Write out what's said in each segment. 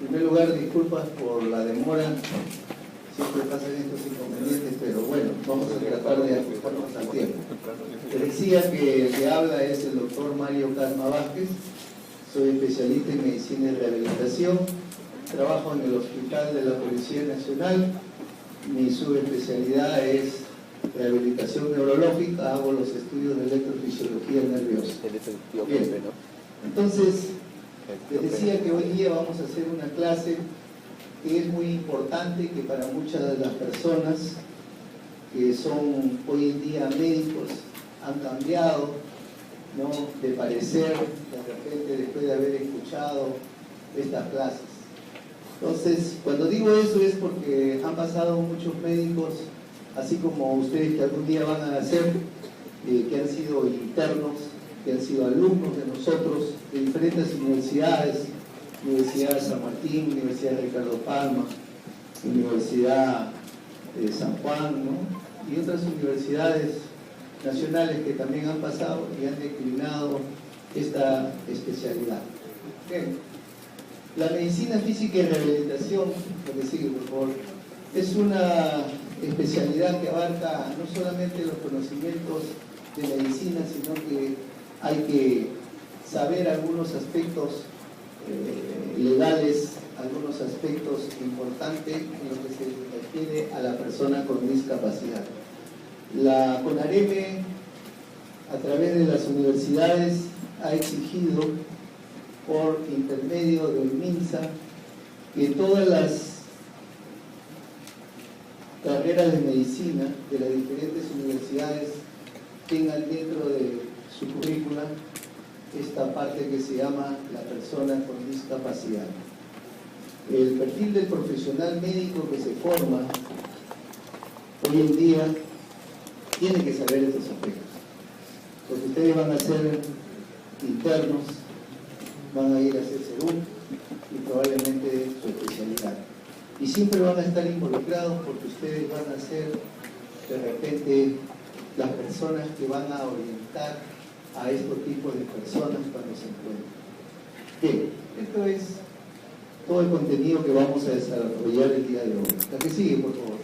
En primer lugar, disculpas por la demora, siempre pasan estos inconvenientes, pero bueno, vamos a tratar de ajustarnos al tiempo. Les decía que el que habla es el doctor Mario Casma Vázquez, soy especialista en medicina y rehabilitación, trabajo en el Hospital de la Policía Nacional, mi subespecialidad es rehabilitación neurológica, hago los estudios de electrofisiología nerviosa. Bien. Entonces, les decía que hoy día vamos a hacer una clase que es muy importante, que para muchas de las personas que son hoy en día médicos han cambiado, ¿no?, de parecer, de repente después de haber escuchado estas clases. Entonces, cuando digo eso es porque han pasado muchos médicos, así como ustedes que algún día van a nacer, que han sido internos, que han sido alumnos de nosotros, de diferentes universidades, Universidad de San Martín, Universidad de Ricardo Palma, Universidad de San Juan, ¿no?, y otras universidades nacionales que también han pasado y han declinado esta especialidad. Bien. La medicina física y rehabilitación, lo que sigue, por favor, es una especialidad que abarca no solamente los conocimientos de medicina, sino que hay que saber algunos aspectos legales, algunos aspectos importantes en lo que se refiere a la persona con discapacidad. La CONAREME, a través de las universidades, ha exigido por intermedio del MINSA que todas las carreras de medicina de las diferentes universidades tengan dentro de su currícula esta parte que se llama la persona con discapacidad. El perfil del profesional médico que se forma hoy en día tiene que saber estos aspectos, porque ustedes van a ser internos, van a ir a hacer serum y probablemente su especialidad. Y siempre van a estar involucrados porque ustedes van a ser de repente las personas que van a orientar a estos tipos de personas cuando se encuentren. Bien, esto es todo el contenido que vamos a desarrollar el día de hoy. La que sigue, por favor.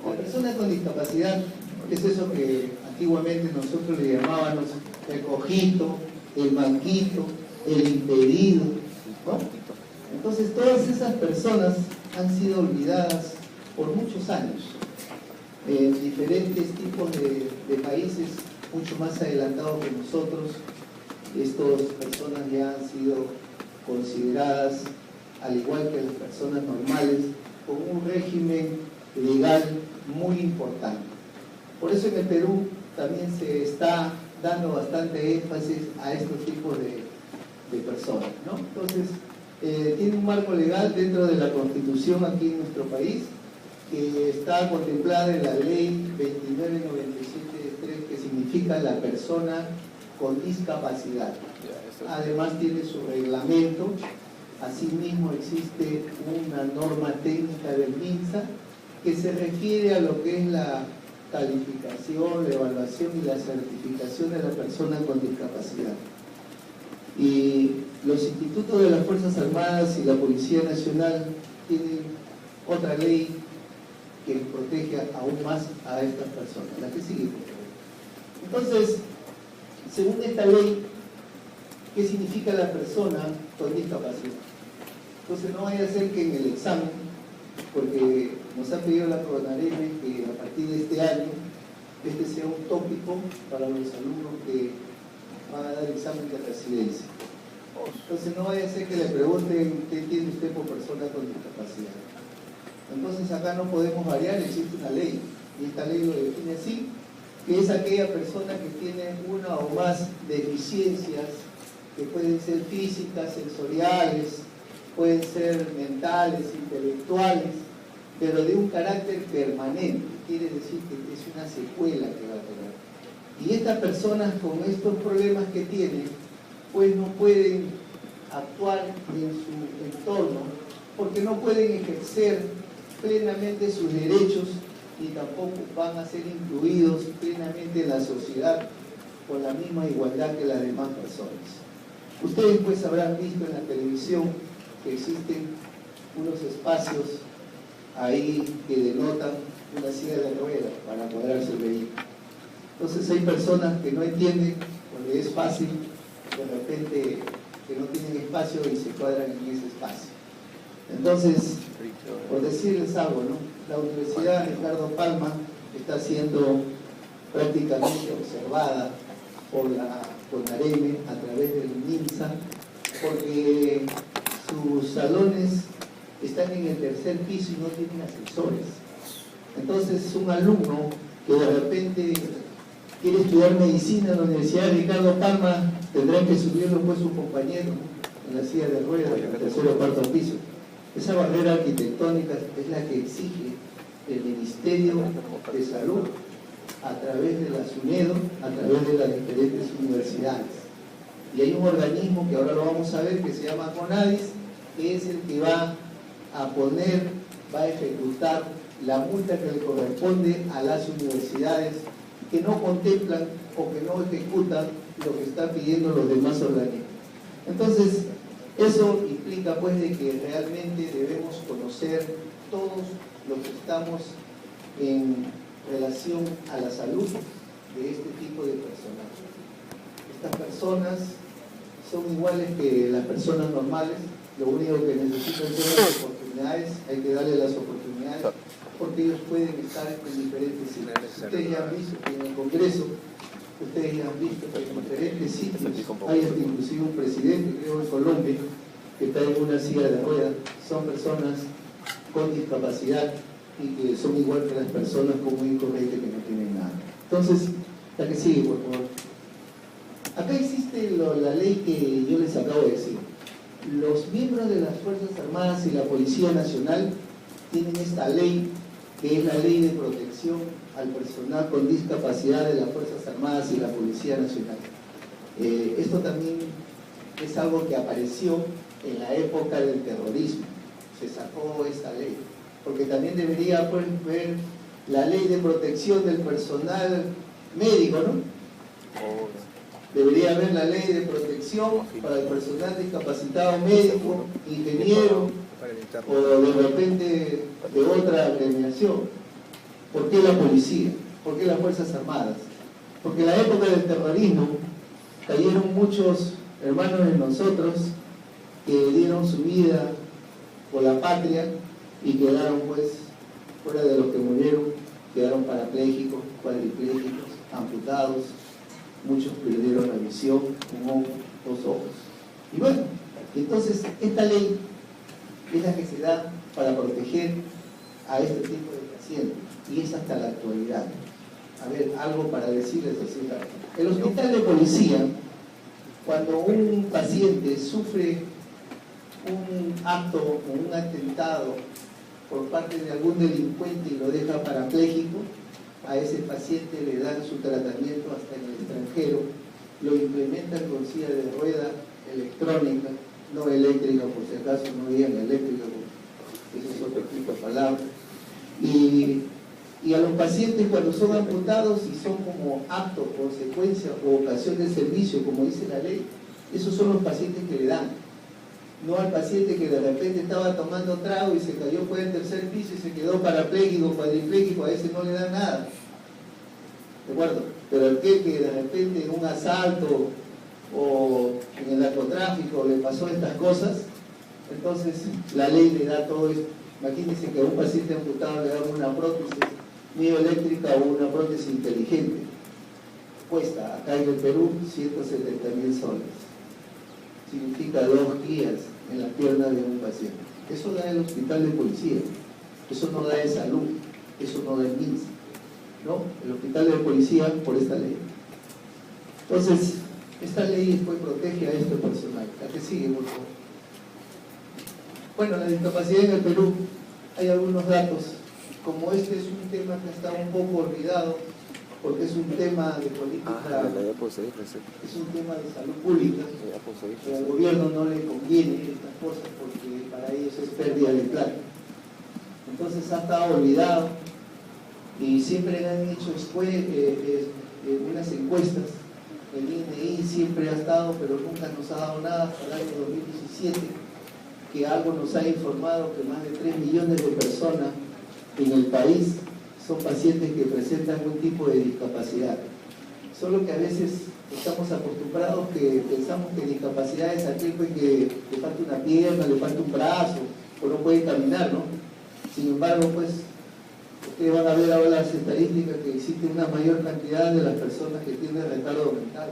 La persona con discapacidad es eso que antiguamente nosotros le llamábamos el cojito, el manquito, el impedido, ¿no? Entonces todas esas personas han sido olvidadas por muchos años en diferentes tipos de países mucho más adelantados que nosotros. Estas personas ya han sido consideradas, al igual que las personas normales, con un régimen legal muy importante. Por eso en el Perú también se está dando bastante énfasis a estos tipos de personas, ¿no? Entonces, tiene un marco legal dentro de la Constitución aquí en nuestro país, que está contemplada en la Ley 2997-3, que significa la persona con discapacidad. Además tiene su reglamento. Asimismo existe una norma técnica del MINSA que se refiere a lo que es la calificación, la evaluación y la certificación de la persona con discapacidad. Y los institutos de las Fuerzas Armadas y la Policía Nacional tienen otra ley que protege aún más a estas personas. La que sigue, por favor. Entonces, según esta ley, ¿qué significa la persona con discapacidad? Entonces no vaya a ser que en el examen, porque nos ha pedido la CONAREME que a partir de este año este sea un tópico para los alumnos que van a dar examen de residencia. Entonces no vaya a ser que le pregunten qué entiende usted por persona con discapacidad. Entonces acá no podemos variar, existe una ley, y esta ley lo define así, que es aquella persona que tiene una o más deficiencias que pueden ser físicas, sensoriales, pueden ser mentales, intelectuales, pero de un carácter permanente, quiere decir que es una secuela que va a tener. Y estas personas con estos problemas que tienen, pues no pueden actuar en su entorno, porque no pueden ejercer plenamente sus derechos y tampoco van a ser incluidos plenamente en la sociedad con la misma igualdad que las demás personas. Ustedes pues habrán visto en la televisión que existen unos espacios ahí que denotan una silla de ruedas para cuadrarse el vehículo. Entonces hay personas que no entienden, porque es fácil, de repente que no tienen espacio y se cuadran en ese espacio. Entonces, por decirles algo, ¿no? La Universidad Ricardo Palma está siendo prácticamente observada por la CONAREME a través del MINSA, porque sus salones están en el tercer piso y no tienen ascensores. Entonces un alumno que de repente quiere estudiar medicina en la Universidad Ricardo Palma tendrá que subirlo pues sus compañeros en la silla de ruedas del tercer o cuarto piso. Esa barrera arquitectónica es la que exige el Ministerio de Salud a través de la SUNEDO, a través de las diferentes universidades. Y hay un organismo que ahora lo vamos a ver que se llama CONADIS, que es el que va a poner, va a ejecutar la multa que le corresponde a las universidades que no contemplan o que no ejecutan lo que están pidiendo los demás organismos. Entonces, eso implica pues de que realmente debemos conocer todos los que estamos en relación a la salud de este tipo de personas. Estas personas son iguales que las personas normales, lo único que necesitan son las oportunidades, hay que darle las oportunidades, porque ellos pueden estar en diferentes sitios. Ustedes ya han visto que en el Congreso, ustedes ya han visto que en diferentes sitios hay hasta inclusive un presidente, creo en Colombia, que está en una silla de ruedas, son personas con discapacidad y que son igual que las personas común y corriente que no tienen nada. Entonces, la que sigue, por favor. Acá existe la ley que yo les acabo de decir. Los miembros de las Fuerzas Armadas y la Policía Nacional tienen esta ley, que es la Ley de Protección al Personal con Discapacidad de las Fuerzas Armadas y la Policía Nacional. Esto también es algo que apareció en la época del terrorismo. Se sacó esta ley, porque también debería pues, ver la Ley de Protección del Personal Médico, ¿no? Debería haber la ley de protección para el personal discapacitado médico, ingeniero o de repente de otra agremiación. ¿Por qué la policía? ¿Por qué las Fuerzas Armadas? Porque en la época del terrorismo cayeron muchos hermanos de nosotros que dieron su vida por la patria y quedaron pues fuera de los que murieron, quedaron parapléjicos, cuadriplégicos, amputados. Muchos perdieron la visión, un ojo, 2 ojos. Y bueno, entonces esta ley es la que se da para proteger a este tipo de pacientes y es hasta la actualidad. A ver, algo para decirles así. El hospital de policía, cuando un paciente sufre un acto o un atentado por parte de algún delincuente y lo deja parapléjico, a ese paciente le dan su tratamiento hasta en el extranjero, lo implementan con silla de rueda electrónica, no eléctrica, por si acaso no digan eléctrica, porque eso es otro tipo de palabra. Y a los pacientes cuando son amputados y son como acto, consecuencia o ocasión de servicio, como dice la ley, esos son los pacientes que le dan. No al paciente que de repente estaba tomando trago y se cayó por el tercer piso y se quedó parapléjico, cuadripléjico, a ese no le dan nada. ¿De acuerdo? Pero aquel que de repente en un asalto o en el narcotráfico le pasó estas cosas, entonces la ley le da todo esto. Imagínense que a un paciente amputado le dan una prótesis mioeléctrica o una prótesis inteligente. Cuesta acá en el Perú 170.000 soles. Significa 2 días en la pierna de un paciente. Eso da el hospital de policía, eso no da el salud, eso no da el MINSA, ¿no? El hospital de policía por esta ley. Entonces, esta ley después protege a este personal. ¿A qué sigue, por favor? Bueno, la discapacidad en el Perú, hay algunos datos. Como este es un tema que está un poco olvidado, porque es un tema de política, es un tema de salud pública, pero al gobierno no le conviene estas cosas porque para ellos es pérdida de plata. Entonces ha estado olvidado y siempre han hecho unas encuestas. El INEI siempre ha estado, pero nunca nos ha dado nada hasta el año 2017, que algo nos ha informado que más de 3 millones de personas en el país son pacientes que presentan un tipo de discapacidad. Solo que a veces estamos acostumbrados que pensamos que discapacidad es aquel que le falta una pierna, le falta un brazo, o no puede caminar, ¿no? Sin embargo, pues, ustedes van a ver ahora las estadísticas que existe una mayor cantidad de las personas que tienen retardo mental.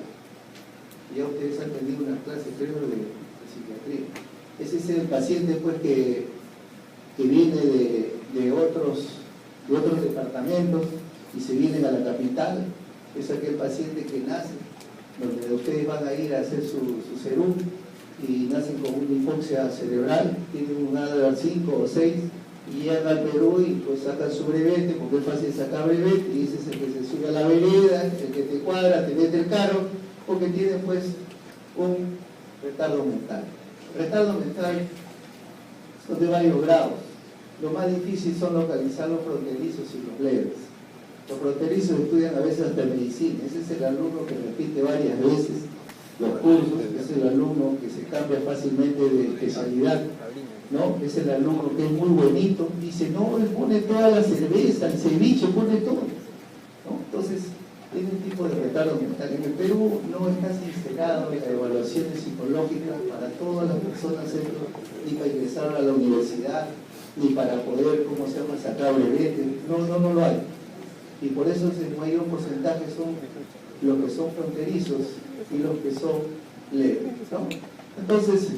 Ya ustedes han tenido una clase, creo, de psiquiatría. Ese es el paciente, pues, que viene de otros departamentos y se vienen a la capital. Es aquel paciente que nace, donde ustedes van a ir a hacer su serum y nacen con una hipoxia cerebral, tienen un ADVAR 5 o 6 y llegan al Perú y pues sacan su brevete, porque es fácil sacar brevete, y ese es el que se sube a la vereda, el que te cuadra, te mete el carro, porque tiene pues un retardo mental. Retardo mental son de varios grados. Lo más difícil son localizar los fronterizos y los leves. Los fronterizos estudian a veces hasta medicina. Ese es el alumno que repite varias veces los cursos, es el alumno que se cambia fácilmente de especialidad, ¿no? Es el alumno que es muy bonito, dice, no, él pone toda la cerveza, el ceviche, pone todo, ¿no? Entonces, tiene un tipo de retardo mental. En el Perú no está instalado la evaluación psicológica para todas las personas, ni para ingresar a la universidad, ni para poder, ¿cómo se llama?, sacar brevete. No lo hay. Y por eso el mayor porcentaje son los que son fronterizos y los que son leves, ¿no? Entonces,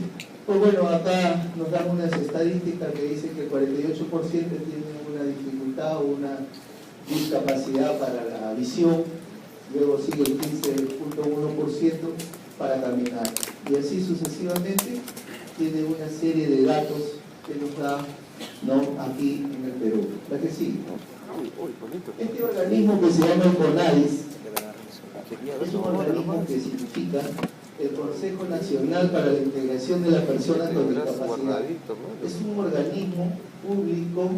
pues bueno, acá nos dan unas estadísticas que dicen que el 48% tienen una dificultad o una discapacidad para la visión, luego sigue el 15.1% para caminar, y así sucesivamente. Tiene una serie de datos que nos da, ¿no?, aquí en el Perú. ¿La que sigue? Este organismo que se llama el CONADIS es un organismo que significa el Consejo Nacional para la Integración de las Personas con Discapacidad. Es un organismo público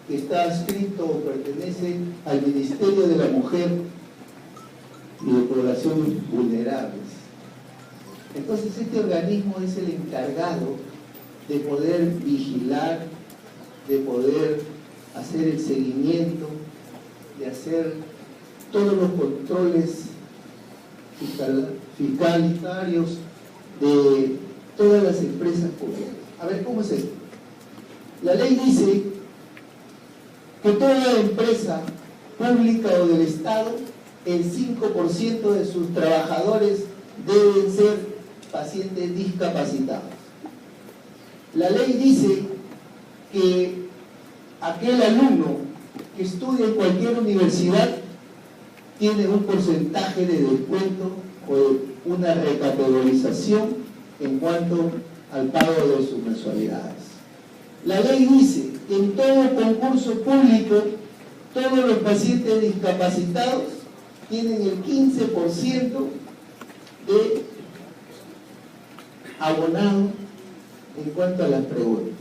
que está adscrito o pertenece al Ministerio de la Mujer y de Poblaciones Vulnerables. Entonces, este organismo es el encargado de poder vigilar, de poder hacer el seguimiento, de hacer todos los controles fiscalitarios de todas las empresas públicas. A ver, ¿cómo es esto? La ley dice que toda empresa pública o del Estado, el 5% de sus trabajadores deben ser pacientes discapacitados. La ley dice que aquel alumno que estudia en cualquier universidad tiene un porcentaje de descuento o una recategorización en cuanto al pago de sus mensualidades. La ley dice que en todo concurso público todos los pacientes discapacitados tienen el 15% de abonado en cuanto a las preguntas.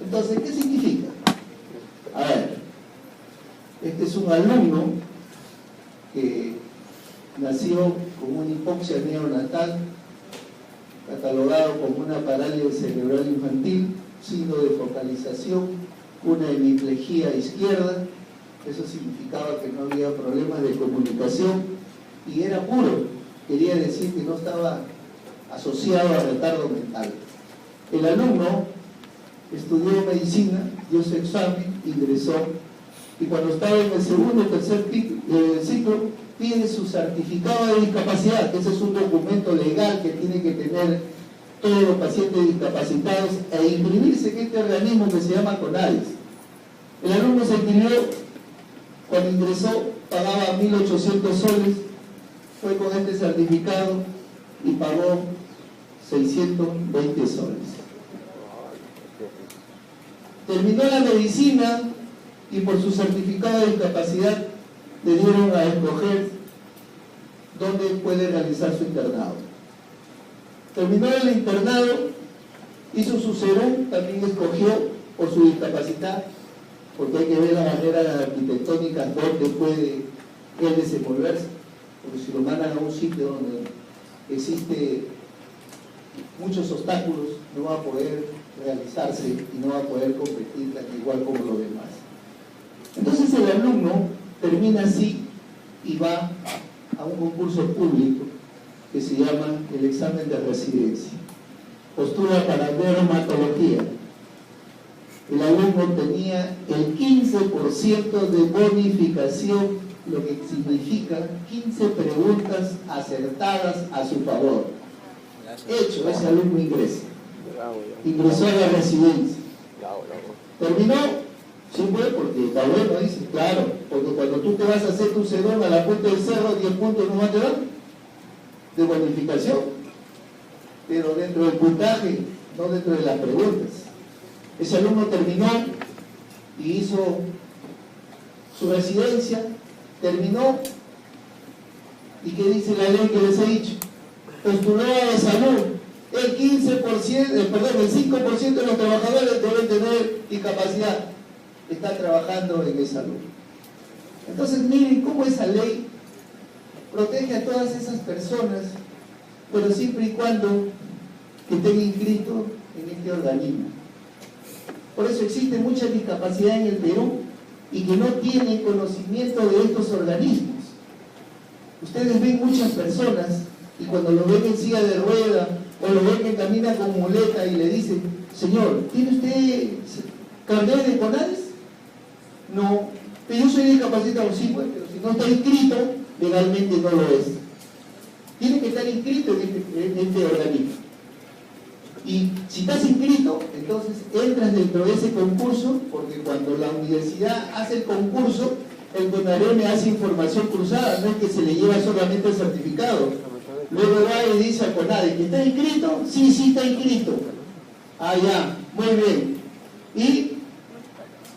Entonces, ¿qué significa? A ver, este es un alumno que nació con una hipoxia neonatal, catalogado como una parálisis cerebral infantil, signo de focalización, una hemiplegia izquierda. Eso significaba que no había problemas de comunicación y era puro, quería decir que no estaba asociado a retardo mental. El alumno estudió medicina, dio su examen, ingresó, y cuando estaba en el segundo o tercer ciclo, pide su certificado de discapacidad, que ese es un documento legal que tiene que tener todos los pacientes discapacitados, e inscribirse en este organismo que se llama CONADIS. El alumno se inscribió, cuando ingresó pagaba 1.800 soles, fue con este certificado y pagó 620 soles. Terminó la medicina y por su certificado de discapacidad le dieron a escoger dónde puede realizar su internado. Terminó el internado, hizo su serum, también escogió por su discapacidad, porque hay que ver la manera arquitectónica donde puede él desenvolverse, porque si lo mandan a un sitio donde existe muchos obstáculos, no va a poder realizarse y no va a poder competir tan igual como los demás. Entonces el alumno termina así y va a un concurso público que se llama el examen de residencia. Postula para dermatología. El alumno tenía el 15% de bonificación, lo que significa 15 preguntas acertadas a su favor. Hecho, ese alumno ingresó a la residencia. Terminó, sí fue, porque está bueno, dice, claro, porque cuando tú te vas a hacer tu sedón a la punta del cerro, 10 puntos no va a te dar de bonificación, pero dentro del puntaje, no dentro de las preguntas. Ese alumno terminó y hizo su residencia, terminó, y ¿qué dice la ley que les he dicho? Postuló a la salud. El 15%, el 5% de los trabajadores deben tener discapacidad. Está trabajando en esa salud. Entonces miren cómo esa ley protege a todas esas personas, pero siempre y cuando que estén inscritos en este organismo. Por eso existe mucha discapacidad en el Perú y que no tienen conocimiento de estos organismos. Ustedes ven muchas personas y cuando lo ven en silla de rueda o lo ven que camina con muleta y le dicen, señor, ¿tiene usted carnet de CONADES? No, pero yo soy discapacitado, sí, pues, pero si no está inscrito, legalmente no lo es. Tiene que estar inscrito en este organismo. Y si estás inscrito, entonces entras dentro de ese concurso, porque cuando la universidad hace el concurso, el CONAREME hace información cruzada, no es que se le lleva solamente el certificado. Luego va y dice a CONADE, ¿que está inscrito? Sí, sí está inscrito. Ah, ya, muy bien. ¿Y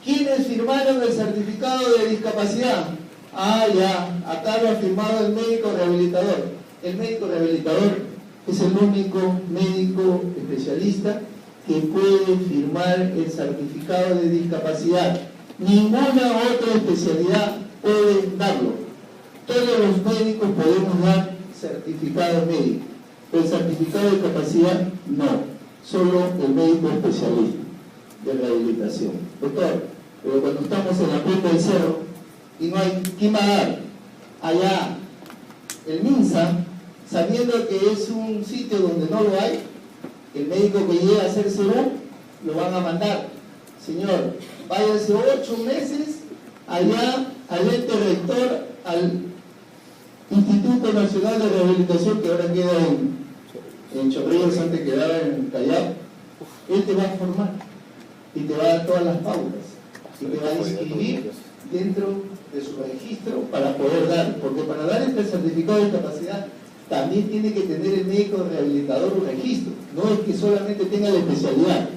quiénes firmaron el certificado de discapacidad? Ah, ya, acá lo ha firmado el médico rehabilitador. El médico rehabilitador es el único médico especialista que puede firmar el certificado de discapacidad. Ninguna otra especialidad puede darlo. Todos los médicos podemos dar certificado médico, pero el certificado de discapacidad no, solo el médico especialista de rehabilitación. Doctor, pero cuando estamos en la punta del cerro y no hay, ¿quién va a dar? Allá, el MINSA, sabiendo que es un sitio donde no lo hay, el médico que llega a hacer seguro, lo van a mandar. Señor, váyase 8 meses allá al ente rector, al Instituto Nacional de Rehabilitación, que ahora queda en Chorrillos, antes quedaba en Callao. Él te va a formar y te va a dar todas las pautas y te va a inscribir dentro de su registro para poder dar, porque para dar este certificado de discapacidad también tiene que tener el médico rehabilitador un registro, no es que solamente tenga la especialidad.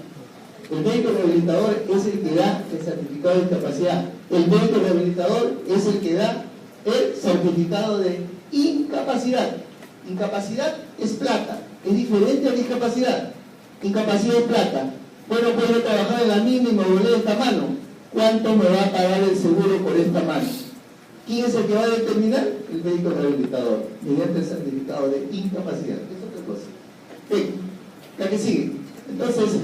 El médico rehabilitador es el que da el certificado de discapacidad, el médico rehabilitador es el que da el certificado de incapacidad. Incapacidad es plata, es diferente a discapacidad. Incapacidad es plata. Bueno, puedo trabajar en la mina y me volé esta mano. ¿Cuánto me va a pagar el seguro por esta mano? ¿Quién es el que va a determinar? El médico rehabilitador, mediante el certificado de incapacidad. Es otra cosa. Bien, la que sigue. Entonces,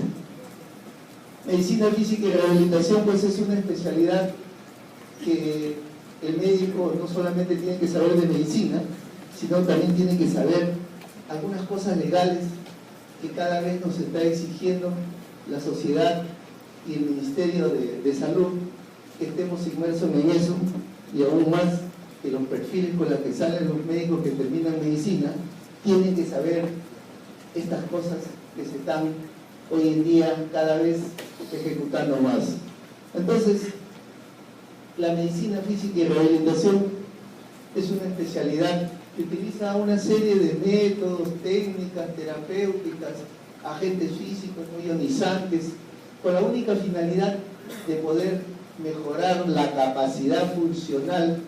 medicina física y rehabilitación, pues es una especialidad que el médico no solamente tiene que saber de medicina, sino también tiene que saber algunas cosas legales que cada vez nos está exigiendo la sociedad y el Ministerio de Salud, que estemos inmersos en eso, y aún más que los perfiles con los que salen los médicos que terminan medicina tienen que saber estas cosas que se están hoy en día cada vez ejecutando más. Entonces, la medicina física y rehabilitación es una especialidad que utiliza una serie de métodos, técnicas, terapéuticas, agentes físicos muy ionizantes, con la única finalidad de poder mejorar la capacidad funcional,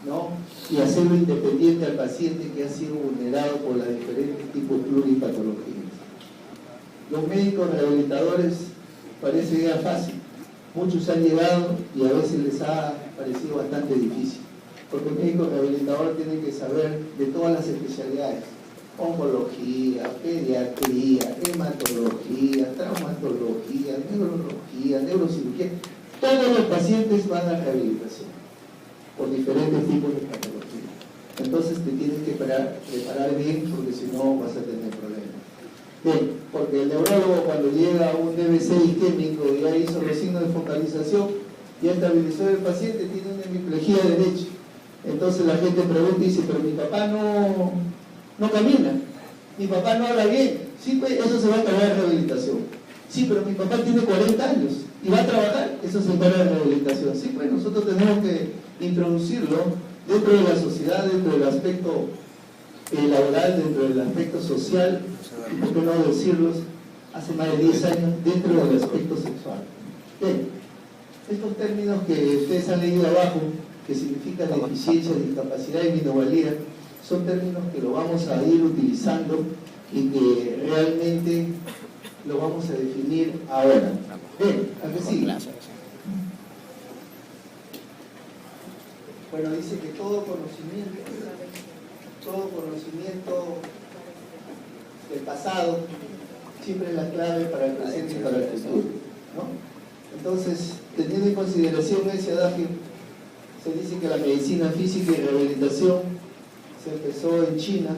¿no? Y hacerlo independiente al paciente que ha sido vulnerado por las diferentes tipos de pluripatologías. Los médicos rehabilitadores parece ya fácil. Muchos han llegado y a veces les ha parecido bastante difícil, porque el médico rehabilitador tiene que saber de todas las especialidades, oncología, pediatría, hematología, traumatología, neurología, neurocirugía. Todos los pacientes van a rehabilitación por diferentes tipos de patología. Entonces te tienes que preparar bien, porque si no vas a tener problemas. Bien, porque el neurólogo cuando llega a un DBC isquémico y ya hizo los signos de focalización, ya estabilizó el paciente, tiene una hemiplegia derecha. Entonces la gente pregunta y dice, pero mi papá no camina, mi papá no habla bien. Sí, pues eso se va a acabar en rehabilitación. Sí, pero mi papá tiene 40 años y va a trabajar, eso se para en rehabilitación. Sí, pues nosotros tenemos que introducirlo dentro de la sociedad, dentro del aspecto laboral, dentro del aspecto social, y por qué no decirlos, hace más de 10 años, dentro del aspecto sexual. Bien, estos términos que ustedes han leído abajo, que significan deficiencia, discapacidad y minusvalía, son términos que lo vamos a ir utilizando y que realmente lo vamos a definir ahora. Bien, ¿a qué sigue? Bueno, dice que todo conocimiento del pasado siempre es la clave para el presente y para el futuro, ¿no? Entonces, teniendo en consideración ese adagio, se dice que la medicina física y rehabilitación se empezó en China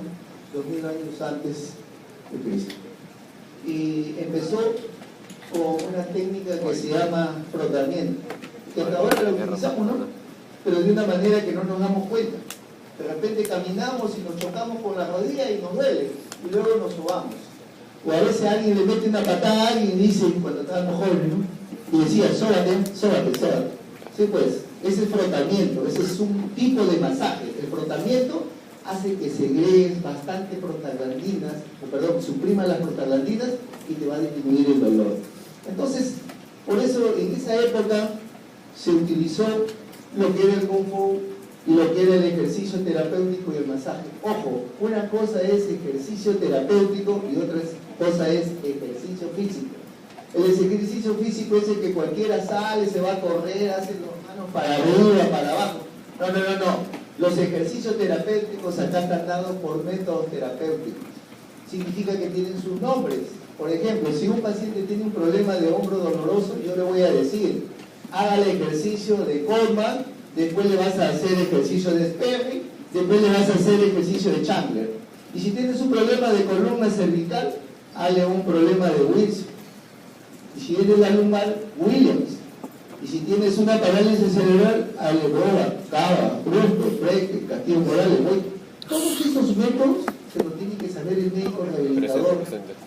2000 años antes de Cristo. Y empezó con una técnica que se llama frotamiento, que hasta ahora la utilizamos, ¿no? Pero de una manera que no nos damos cuenta. De repente caminamos y nos chocamos con la rodilla y nos duele, y luego nos sobamos. O a veces alguien le mete una patada a alguien y dice, cuando estábamos jóvenes, ¿no? Y decía, sóbate. Sí, pues, ese es frotamiento, ese es un tipo de masaje. El frotamiento hace que segregues bastante prostaglandinas, suprima las prostaglandinas y te va a disminuir el dolor. Entonces, por eso en esa época se utilizó lo que era el Kung Fu y lo que era el ejercicio terapéutico y el masaje. Ojo, una cosa es ejercicio terapéutico y otra cosa es ejercicio físico. El ejercicio físico es el que cualquiera sale, se va a correr, hace las manos para arriba, para abajo. No. Los ejercicios terapéuticos acá están dados por métodos terapéuticos. Significa que tienen sus nombres. Por ejemplo, si un paciente tiene un problema de hombro doloroso, yo le voy a decir, haga el ejercicio de Goldman, después le vas a hacer ejercicio de Sperry, después le vas a hacer ejercicio de Chandler. Y si tienes un problema de columna cervical, hazle un problema de Wilson. Y si eres la lumbar, Williams. Y si tienes una parálisis cerebral, hazle Roba, Cava, Prusto, Freire, Castillo Morales, Boy. Todos estos métodos se los tiene que saber el médico rehabilitador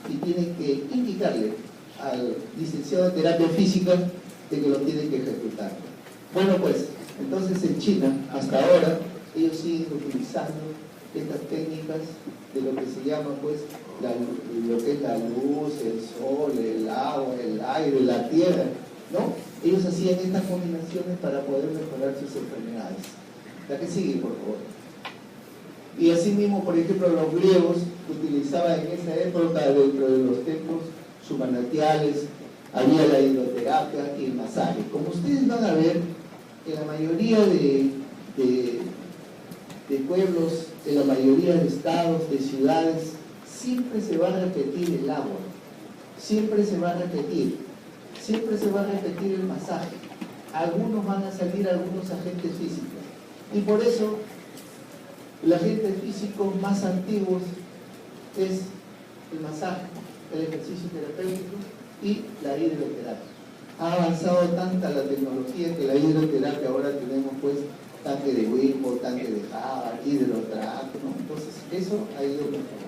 y tiene que indicarle al licenciado de terapia física de que lo tiene que ejecutar. Bueno, pues, entonces en China, hasta ahora, ellos siguen utilizando estas técnicas de lo que se llama, pues, lo que es la luz, el sol, el agua, el aire, la tierra, ¿no? Ellos hacían estas combinaciones para poder mejorar sus enfermedades. La que sigue, por favor. Y asimismo, por ejemplo, los griegos utilizaban en esa época dentro de los templos sus manantiales, había la hidroterapia y el masaje. Como ustedes van a ver, en la mayoría de pueblos, en la mayoría de estados, de ciudades, siempre se va a repetir el agua, siempre se va a repetir el masaje. Algunos van a salir algunos agentes físicos. Y por eso, los agentes físicos más antiguos es el masaje, el ejercicio terapéutico y la hidroterapia. Ha avanzado tanta la tecnología que la hidroterapia ahora tenemos, pues, tanque de Whipple, tanque de Java, hidrotrack, ¿no? Entonces, eso ha ido mejorando.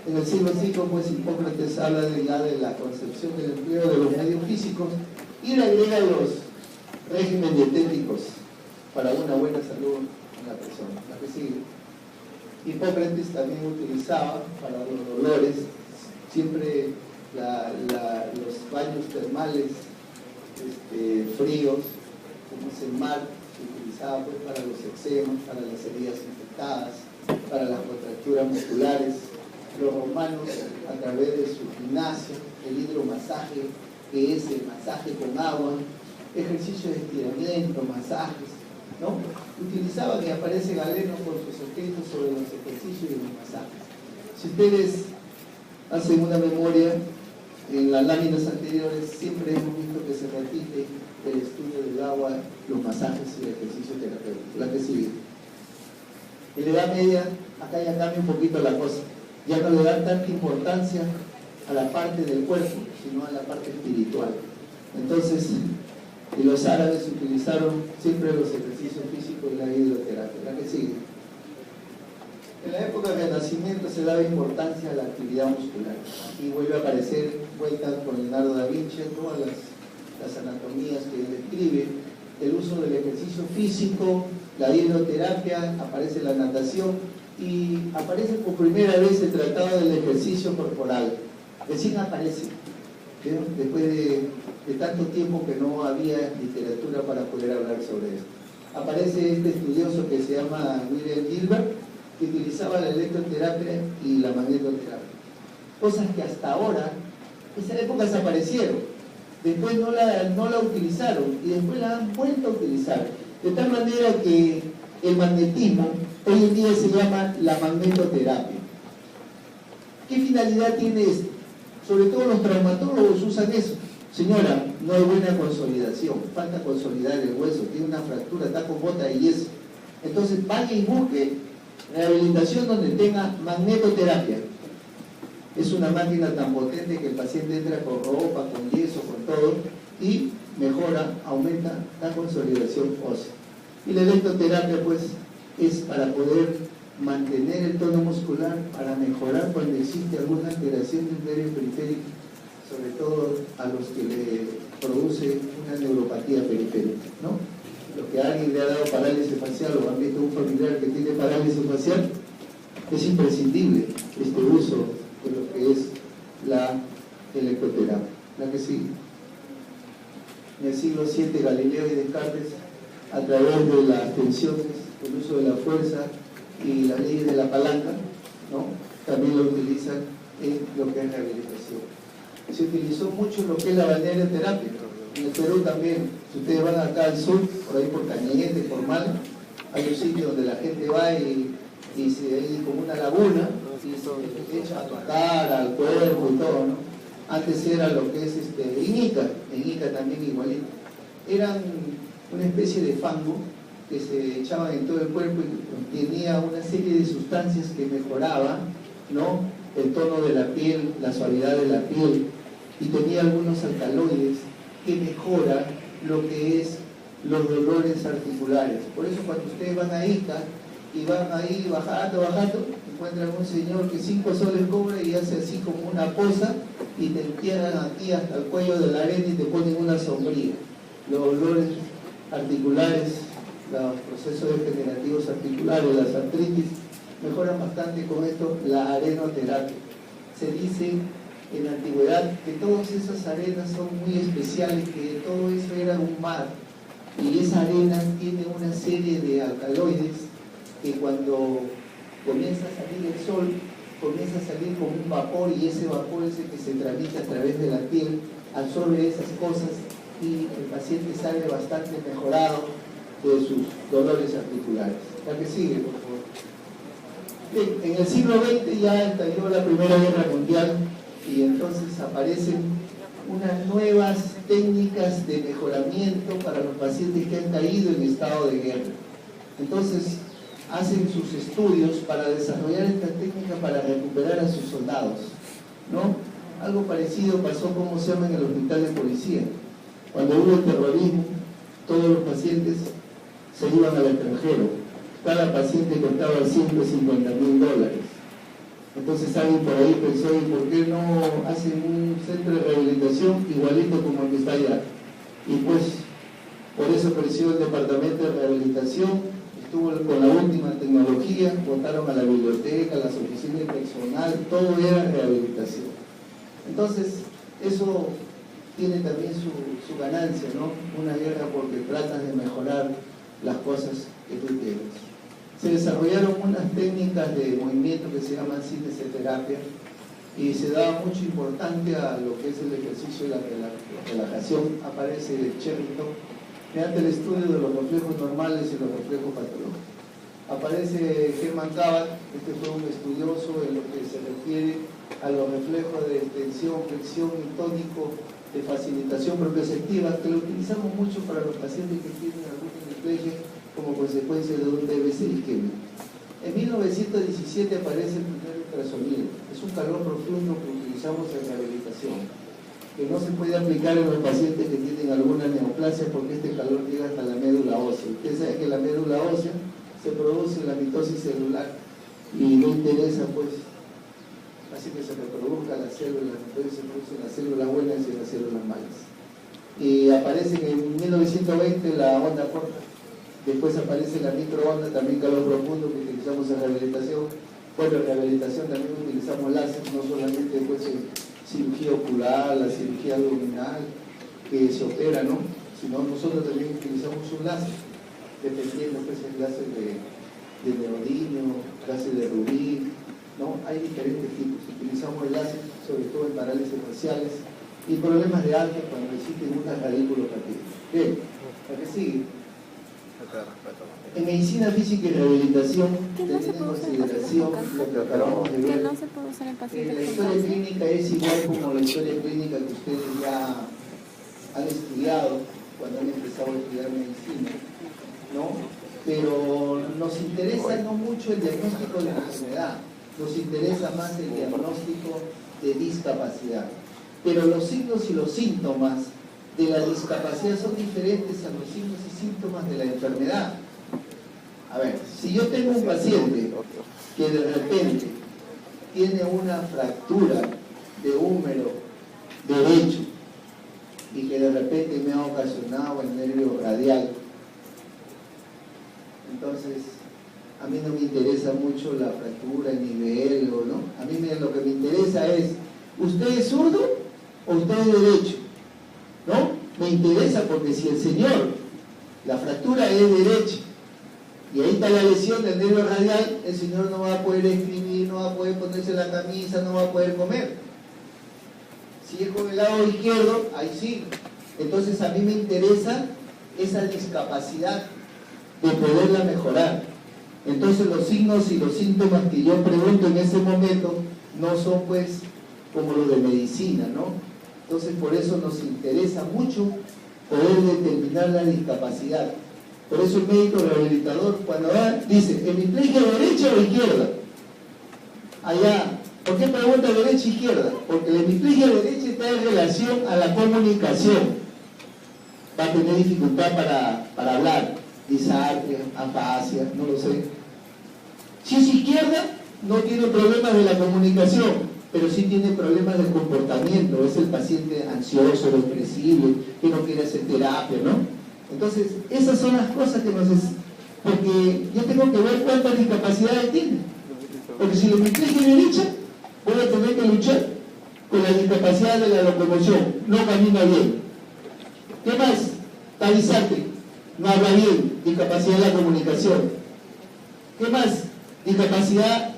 En el siglo V, pues, Hipócrates habla de la concepción del empleo de los medios físicos y le agrega los regímenes dietéticos para una buena salud en la persona. La que sigue. Hipócrates también utilizaba para los dolores siempre los baños termales fríos, como es el mar, se utilizaba pues para los eczemas, para las heridas infectadas, para las contracturas musculares. Los romanos, a través de su gimnasia, el hidromasaje, que es el masaje con agua, ejercicio de estiramiento, masajes, ¿no? Utilizaban, y aparece Galeno con sus escritos sobre los ejercicios y los masajes. Si ustedes hacen una memoria, en las láminas anteriores siempre hemos visto que se repite el estudio del agua, los masajes y el ejercicio terapéutico. La que sigue. En la Edad Media, acá ya cambia un poquito la cosa. Ya no le dan tanta importancia a la parte del cuerpo, sino a la parte espiritual. Entonces, los árabes utilizaron siempre los ejercicios físicos y la hidroterapia. La que sigue. En la época del Renacimiento se daba importancia a la actividad muscular. Aquí vuelve a aparecer, vuelta con Leonardo da Vinci, todas las anatomías que él describe, el uso del ejercicio físico, la hidroterapia, aparece la natación y aparece por primera vez el tratado del ejercicio corporal. Recién aparece, ¿sí? Después de tanto tiempo que no había literatura para poder hablar sobre esto. Aparece este estudioso que se llama William Gilbert, que utilizaba la electroterapia y la magnetoterapia. Cosas que hasta ahora, en esa época desaparecieron. Después no la utilizaron y después la han vuelto a utilizar. De tal manera que el magnetismo hoy en día se llama la magnetoterapia. ¿Qué finalidad tiene esto? Sobre todo los traumatólogos usan eso. Señora, no hay buena consolidación, falta consolidar el hueso, tiene una fractura, está con bota de yeso. Entonces vaya y busque rehabilitación donde tenga magnetoterapia. Es una máquina tan potente que el paciente entra con ropa, con yeso, con todo y mejora, aumenta la consolidación ósea. Y la electroterapia pues es para poder mantener el tono muscular, para mejorar cuando existe alguna alteración del medio periférico, sobre todo a los que le produce una neuropatía periférica, ¿no? Lo que a alguien le ha dado parálisis facial o han visto un familiar que tiene parálisis facial, es imprescindible este uso de lo que es la electroterapia. La que sigue. En el siglo VII, Galileo y Descartes, a través de las tensiones, el uso de la fuerza y las leyes de la palanca, ¿no? También lo utilizan en lo que es rehabilitación. Se utilizó mucho lo que es la balnearioterapia. En el Perú también, si ustedes van acá al sur, por ahí por Cañete, por Mal, hay un sitio donde la gente va y se hay como una laguna y se echa a tocar al cuerpo y todo, ¿no? Antes era lo que es en Ica también igualito. Eran una especie de fango que se echaban en todo el cuerpo y tenía una serie de sustancias que mejoraban, ¿no?, el tono de la piel, la suavidad de la piel, y tenía algunos alcaloides que mejora lo que es los dolores articulares. Por eso cuando ustedes van a Ica y van ahí bajando, encuentran un señor que 5 soles cobra y hace así como una poza y te entierran aquí hasta el cuello de la arena y te ponen una sombrilla. Los dolores articulares, los procesos degenerativos articulares, las artritis, mejoran bastante con esto, la arenoterapia. Se dice en la antigüedad que todas esas arenas son muy especiales, que todo eso era un mar, y esa arena tiene una serie de alcaloides que cuando comienza a salir el sol, comienza a salir como un vapor, y ese vapor es el que se transmite a través de la piel, absorbe esas cosas y el paciente sale bastante mejorado de sus dolores articulares. La que sigue, por favor. Bien, en el siglo XX ya estalló la Primera Guerra Mundial y entonces aparecen unas nuevas técnicas de mejoramiento para los pacientes que han caído en estado de guerra. Entonces hacen sus estudios para desarrollar esta técnica para recuperar a sus soldados, ¿no? Algo parecido pasó, como se llama, en el hospital de policía. Cuando hubo el terrorismo, todos los pacientes se iban al extranjero. Cada paciente costaba $150.000. Entonces alguien por ahí pensó, ¿y por qué no hacen un centro de rehabilitación igualito como el que está allá? Y pues, por eso creció el departamento de rehabilitación, estuvo con la última tecnología, botaron a la biblioteca, las oficinas de personal, todo era rehabilitación. Entonces, eso tiene también su ganancia, ¿no? Una guerra porque tratas de mejorar las cosas que tú tienes. Se desarrollaron unas técnicas de movimiento que se llaman cinesioterapia y se daba mucha importancia a lo que es el ejercicio de la relajación. Aparece el Cherrington mediante el estudio de los reflejos normales y los reflejos patológicos. Aparece Germán Cava, este fue un estudioso en lo que se refiere a los reflejos de tensión, flexión y tónico de facilitación propioceptiva, que lo utilizamos mucho para los pacientes que tienen alguna hemiplegia como consecuencia de un DBC isquémico. En 1917 aparece el primer ultrasonido. Es un calor profundo que utilizamos en rehabilitación, que no se puede aplicar en los pacientes que tienen alguna neoplasia porque este calor llega hasta la médula ósea. Ustedes saben que la médula ósea se produce la mitosis celular y no interesa, pues, así que se reproduzca las células, entonces se producen las células buenas y las células malas. Y aparece en 1920 la onda corta, después aparece la microonda, también calor profundo que utilizamos en rehabilitación. Bueno, en rehabilitación también utilizamos láser, no solamente pues en cirugía ocular, la cirugía abdominal que se opera, ¿no? Sino nosotros también utilizamos un láser, dependiendo pues el láser de neodimio, láser de rubí, ¿no? Hay diferentes tipos. Utilizamos el láser sobre todo en parálisis faciales y problemas de alta cuando existen una radiculopatía. Bien, ¿para qué sigue? En medicina física y rehabilitación, teniendo en consideración lo que acabamos de ver, la historia clínica es igual como la historia clínica que ustedes ya han estudiado cuando han empezado a estudiar medicina, ¿no? Pero nos interesa no mucho el diagnóstico de la enfermedad, nos interesa más el diagnóstico de discapacidad. Pero los signos y los síntomas de la discapacidad son diferentes a los signos y síntomas de la enfermedad. A ver, si yo tengo un paciente que de repente tiene una fractura de húmero derecho y que de repente me ha ocasionado el nervio radial, entonces a mí no me interesa mucho la fractura, el nivel, o no. A mí lo que me interesa es, ¿usted es zurdo o usted es derecho? ¿No? Me interesa porque si el señor, la fractura es derecha, y ahí está la lesión del nervio radial, el señor no va a poder escribir, no va a poder ponerse la camisa, no va a poder comer. Si es con el lado izquierdo, ahí sí. Entonces a mí me interesa esa discapacidad de poderla mejorar. Entonces los signos y los síntomas que yo pregunto en ese momento no son pues como los de medicina, ¿no? Entonces por eso nos interesa mucho poder determinar la discapacidad. Por eso el médico rehabilitador cuando va dice, ¿hemiplegia derecha o izquierda? Allá, ¿por qué pregunta derecha e izquierda? Porque la hemiplegia derecha está en relación a la comunicación. Va a tener dificultad para hablar, disartria, afasia, no lo sé. Si es izquierda, no tiene problemas de la comunicación, pero sí tiene problemas de comportamiento. Es el paciente ansioso, depresivo, que no quiere hacer terapia, ¿no? Entonces, esas son las cosas que porque yo tengo que ver cuántas discapacidades tiene. Porque si la hemiplegia derecha, voy a tener que luchar con la discapacidad de la locomoción. No camina bien. ¿Qué más? Está disártrico, no habla bien, discapacidad de la comunicación. ¿Qué más? Discapacidad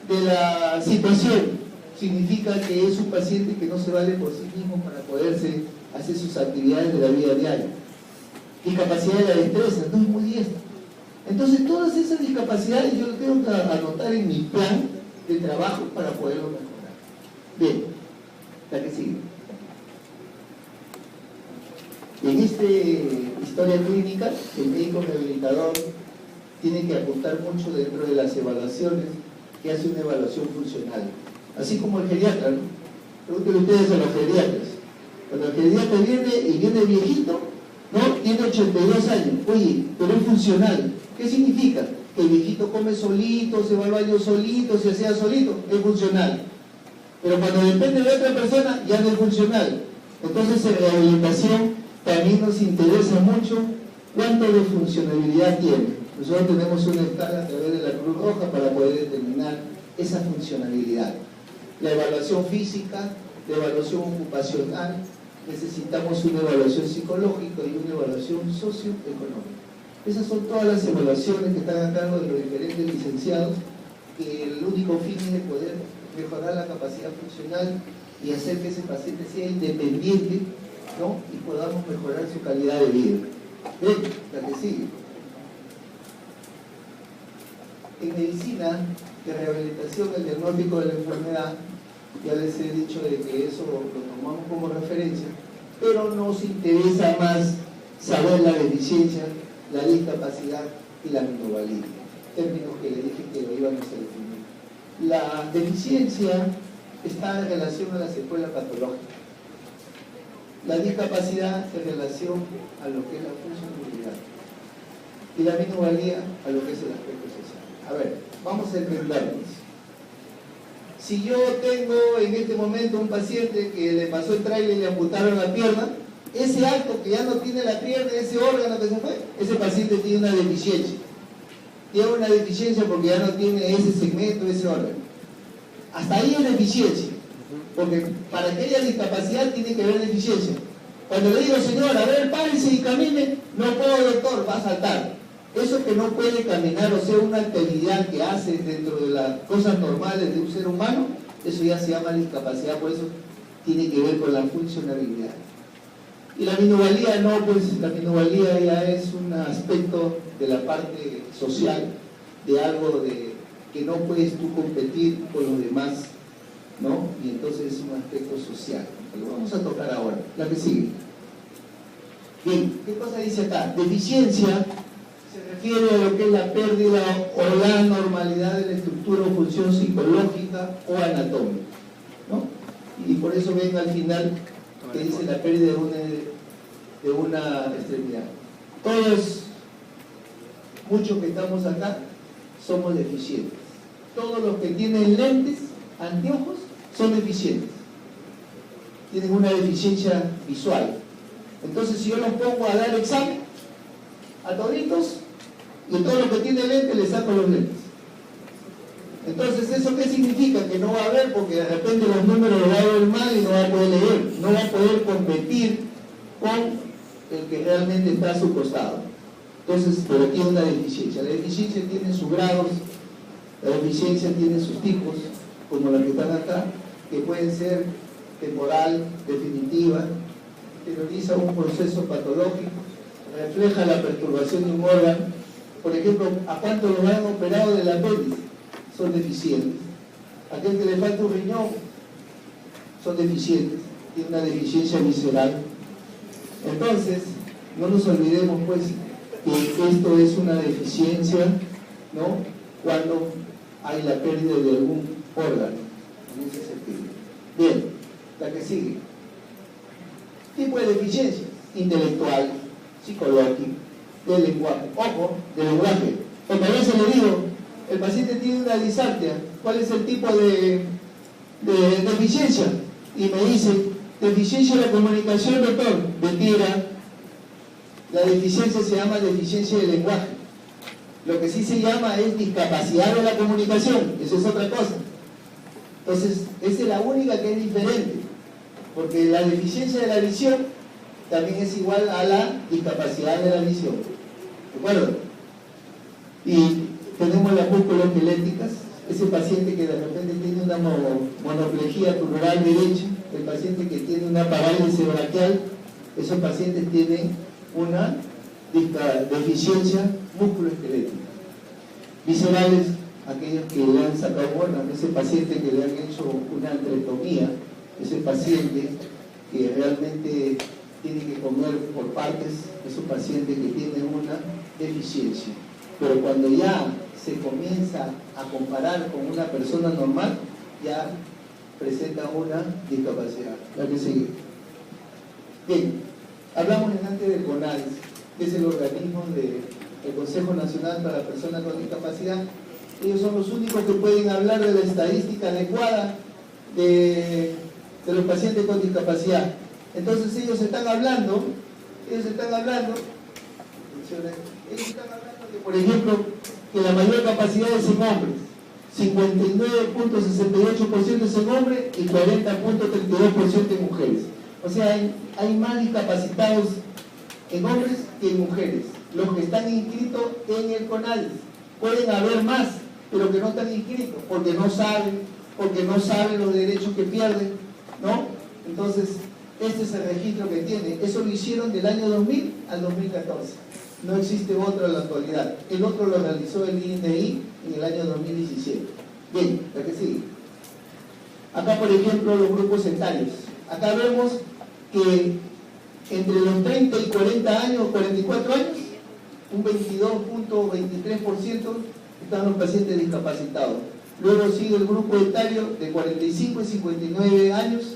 de la situación. Significa que es un paciente que no se vale por sí mismo para poderse hacer sus actividades de la vida diaria. Discapacidad de la destreza, no es muy diestro. Entonces todas esas discapacidades yo las tengo que anotar en mi plan de trabajo para poderlo mejorar. Bien, la que sigue. En esta historia clínica, el médico rehabilitador tiene que apuntar mucho dentro de las evaluaciones, que hace una evaluación funcional. Así como el geriatra, ¿no? Pregúntenle ustedes a los geriatras. Cuando el geriatra viene viejito, ¿no? Tiene 82 años, oye, pero es funcional. ¿Qué significa? Que el viejito come solito, se va al baño solito, se asea solito, es funcional. Pero cuando depende de otra persona, ya no es funcional. Entonces en rehabilitación también nos interesa mucho cuánto de funcionabilidad tiene. Nosotros tenemos una escala a través de la Cruz Roja para poder determinar esa funcionalidad. La evaluación física, la evaluación ocupacional, necesitamos una evaluación psicológica y una evaluación socioeconómica. Esas son todas las evaluaciones que están a cargo de los diferentes licenciados, que el único fin es de poder mejorar la capacidad funcional y hacer que ese paciente sea independiente, ¿no? Y podamos mejorar su calidad de vida. Bien, la que sigue. En medicina de rehabilitación, el diagnóstico de la enfermedad, ya les he dicho de que eso lo tomamos como referencia, pero nos interesa más saber la deficiencia, la discapacidad y la minusvalía, términos que le dije que lo íbamos a definir. La deficiencia está en relación a la secuela patológica. La discapacidad en relación a lo que es la funcionalidad. Y la minusvalía a lo que es el aspecto social. A ver, vamos a entendernos. Si yo tengo en este momento un paciente que le pasó el tráiler y le amputaron la pierna, ese acto que ya no tiene la pierna, ese órgano que se fue, ese paciente tiene una deficiencia. Tiene una deficiencia porque ya no tiene ese segmento, ese órgano. Hasta ahí es deficiencia. Porque para que haya discapacidad tiene que haber deficiencia. Cuando le digo, señor, a ver, párese y camine, no puedo, doctor, va a saltar. Eso que no puede caminar, o sea, una actividad que hace dentro de las cosas normales de un ser humano, eso ya se llama discapacidad, por eso tiene que ver con la funcionalidad. Y la minusvalía no, pues la minusvalía ya es un aspecto de la parte social, de algo que no puedes tú competir con los demás, ¿no? Y entonces es un aspecto social. Lo vamos a tocar ahora, la que sigue. Bien, ¿qué cosa dice acá? Deficiencia se refiere a lo que es la pérdida o la normalidad de la estructura o función psicológica o anatómica, ¿no? Y por eso ven al final que dice la pérdida de una extremidad. Todos, muchos que estamos acá, somos deficientes. Todos los que tienen lentes, anteojos, son deficientes. Tienen una deficiencia visual. Entonces, si yo los pongo a dar examen a toditos, y todo lo que tiene lentes les saco los lentes. Entonces, ¿eso qué significa? Que no va a ver, porque de repente los números los va a ver mal y no va a poder leer, no va a poder competir con el que realmente está a su costado. Entonces, pero tiene una deficiencia. La deficiencia tiene sus grados, la deficiencia tiene sus tipos, como la que están acá, que pueden ser temporal, definitiva, teoriza un proceso patológico, refleja la perturbación de un órgano. Por ejemplo, ¿a cuántos los han operado del apéndice? Son deficientes. Aquel que le falta un riñón, son deficientes, tiene una deficiencia visceral. Entonces, no nos olvidemos pues que esto es una deficiencia, ¿no? Cuando hay la pérdida de algún órgano, en ese sentido. Bien, la que sigue. Tipo de deficiencia: intelectual, psicológico, del lenguaje. Ojo, del lenguaje. Porque a veces le digo, el paciente tiene una disartria, ¿cuál es el tipo de deficiencia? Y me dice, deficiencia de la comunicación, doctor. Mentira. La deficiencia se llama deficiencia de lenguaje. Lo que sí se llama es discapacidad de la comunicación, eso es otra cosa. Entonces, esa es la única que es diferente, porque la deficiencia de la visión también es igual a la discapacidad de la visión. ¿De acuerdo? Y tenemos las musculoesqueléticas, ese paciente que de repente tiene una monoplejía tumoral derecha, el paciente que tiene una parálisis braquial, esos pacientes tienen una deficiencia musculoesquelética. Viscerales, aquellos que le han sacado órganos, ese paciente que le han hecho una antrectomía, ese paciente que realmente tiene que comer por partes, es un paciente que tiene una deficiencia. Pero cuando ya se comienza a comparar con una persona normal, ya presenta una discapacidad. La que sigue. Bien, hablamos antes del CONADIS, que es el organismo del Consejo Nacional para Personas con Discapacidad. Ellos son los únicos que pueden hablar de la estadística adecuada de los pacientes con discapacidad. Entonces ellos están hablando que, por ejemplo, que la mayor capacidad es en hombres, 59.68% es en hombres y 40.32% en mujeres. O sea, hay más discapacitados en hombres que en mujeres. Los que están inscritos en el CONADIS, pueden haber más, pero que no están inscritos, porque no saben los derechos que pierden, ¿no? Entonces, este es el registro que tiene. Eso lo hicieron del año 2000 al 2014. No existe otro en la actualidad. El otro lo realizó el INDI en el año 2017. Bien, la que sigue. Acá, por ejemplo, los grupos etarios. Acá vemos que entre los 30 y 40 años, 44 años, un 22.23% están los pacientes discapacitados. Luego sigue el grupo etario de 45 y 59 años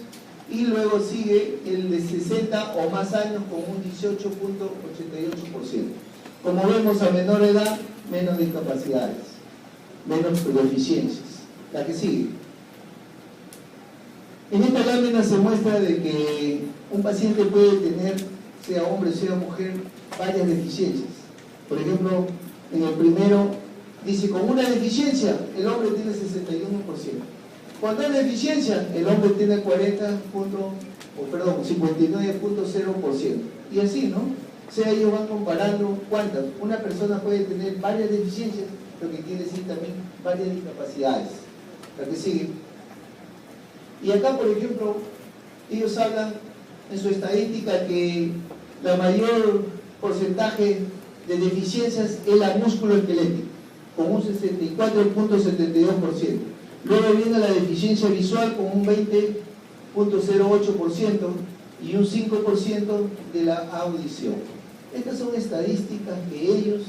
y luego sigue el de 60 o más años con un 18.88%. Como vemos, a menor edad, menos discapacidades, menos deficiencias. La que sigue. En esta lámina se muestra de que un paciente puede tener, sea hombre, sea mujer, varias deficiencias. Por ejemplo, en el primero dice, con una deficiencia, el hombre tiene 61%. Cuando hay deficiencia, el hombre tiene 59.0%. Y así, ¿no? O sea, ellos van comparando cuántas. Una persona puede tener varias deficiencias, lo que quiere decir también varias discapacidades. La que sigue. Y acá, por ejemplo, ellos hablan en su estadística que la mayor porcentaje de deficiencias es la músculo-esquelética, con un 64.72%. Luego viene la deficiencia visual con un 20.08% y un 5% de la audición. Estas son estadísticas que ellos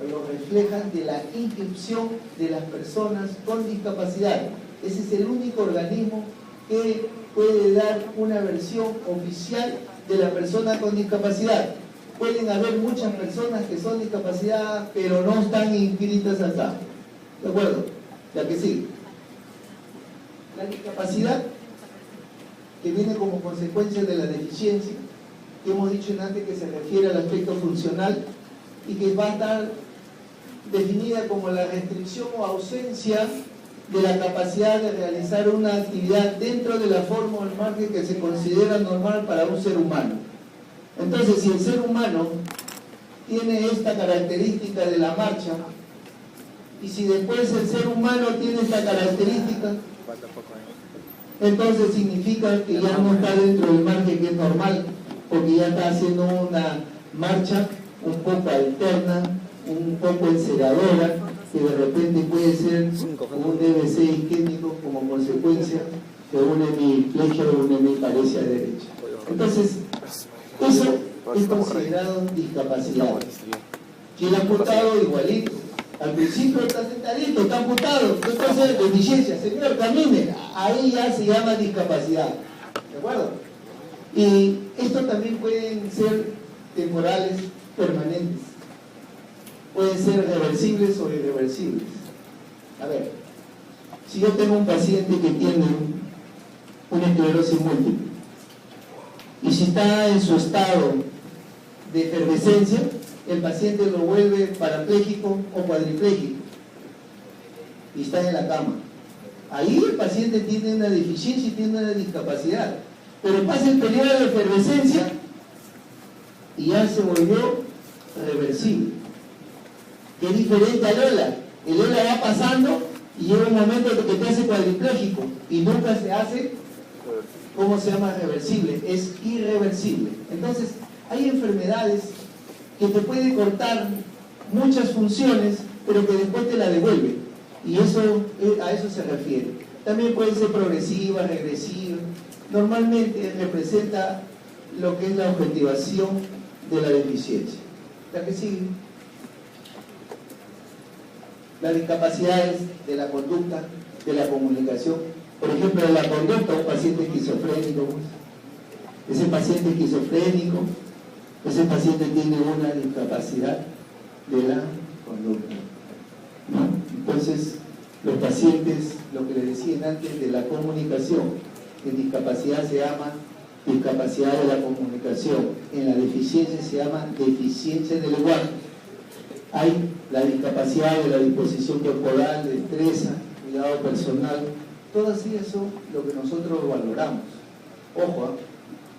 lo reflejan de la inscripción de las personas con discapacidad. Ese es el único organismo que puede dar una versión oficial de la persona con discapacidad. Pueden haber muchas personas que son discapacitadas, pero no están inscritas acá. ¿De acuerdo? La que sigue. La discapacidad que viene como consecuencia de la deficiencia, que hemos dicho antes que se refiere al aspecto funcional y que va a estar definida como la restricción o ausencia de la capacidad de realizar una actividad dentro de la forma o el margen que se considera normal para un ser humano. Entonces, si el ser humano tiene esta característica de la marcha, y si después el ser humano tiene esta característica, entonces significa que ya no está dentro del margen que es normal, porque ya está haciendo una marcha un poco alterna, un poco encegadora, que de repente puede ser un DBC isquémico como consecuencia de una hemiplegia o una hemiparesia derecha. Entonces, eso es considerado discapacidad. Y el amputado igualito. Al principio está sentadito, está amputado, entonces deficiencia, señor, camine. Ahí ya se llama discapacidad. ¿De acuerdo? Y esto también pueden ser temporales, permanentes. Pueden ser reversibles o irreversibles. A ver, si yo tengo un paciente que tiene una esclerosis múltiple y si está en su estado de efervescencia, el paciente lo vuelve parapléjico o cuadripléjico y está en la cama. Ahí el paciente tiene una deficiencia y tiene una discapacidad, pero pasa el periodo de efervescencia y ya se volvió reversible. Que es diferente al ELA. El ELA va pasando y llega un momento que te hace cuadripléjico y nunca se hace, ¿cómo se llama? Reversible, es irreversible. Entonces, hay enfermedades que te pueden cortar muchas funciones, pero que después te la devuelven. Y eso, a eso se refiere. También puede ser progresiva, regresiva. Normalmente representa lo que es la objetivación de la deficiencia. La que sigue. Las discapacidades de la conducta, de la comunicación. Por ejemplo, en la conducta, un paciente esquizofrénico. Ese paciente esquizofrénico, ese paciente tiene una discapacidad de la conducta, ¿no? Entonces, los pacientes, lo que les decía antes de la comunicación, en discapacidad se llama discapacidad de la comunicación, en la deficiencia se llama deficiencia del lenguaje. Hay la discapacidad de la disposición corporal, destreza, cuidado personal, todo así eso lo que nosotros valoramos. Ojo,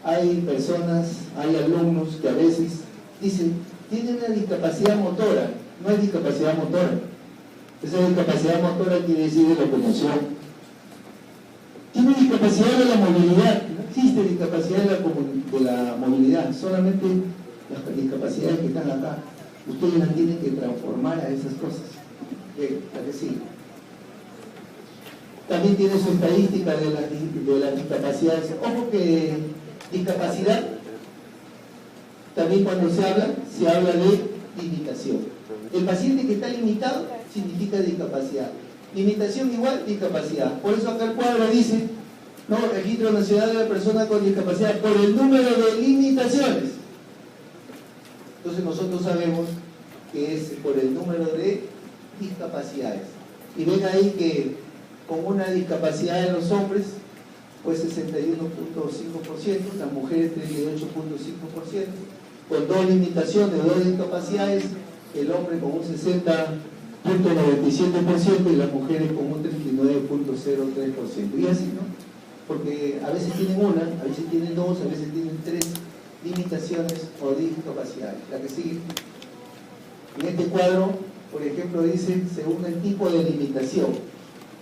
hay personas, hay alumnos que a veces dicen, tienen una discapacidad motora, no hay discapacidad motora. Esa discapacidad motora quiere decir de locomoción. Tiene discapacidad de la movilidad, no existe discapacidad de la movilidad, solamente las discapacidades que están acá. Ustedes las tienen que transformar a esas cosas. Bien, la que sigue. También tiene su estadística de las discapacidades. Ojo que discapacidad, también cuando se habla de limitación. El paciente que está limitado significa discapacidad. Limitación igual discapacidad. Por eso acá el cuadro dice, no, Registro Nacional de la Persona con Discapacidad, por el número de limitaciones. Entonces nosotros sabemos que es por el número de discapacidades. Y ven ahí que con una discapacidad en los hombres, pues 61.5%, las mujeres 38.5%, con dos limitaciones, dos discapacidades, el hombre con un 60.97% y las mujeres con un 39.03%. Y así, ¿no? Porque a veces tienen una, a veces tienen dos, a veces tienen tres limitaciones o discapacidades. La que sigue. En este cuadro, por ejemplo, dice según el tipo de limitación.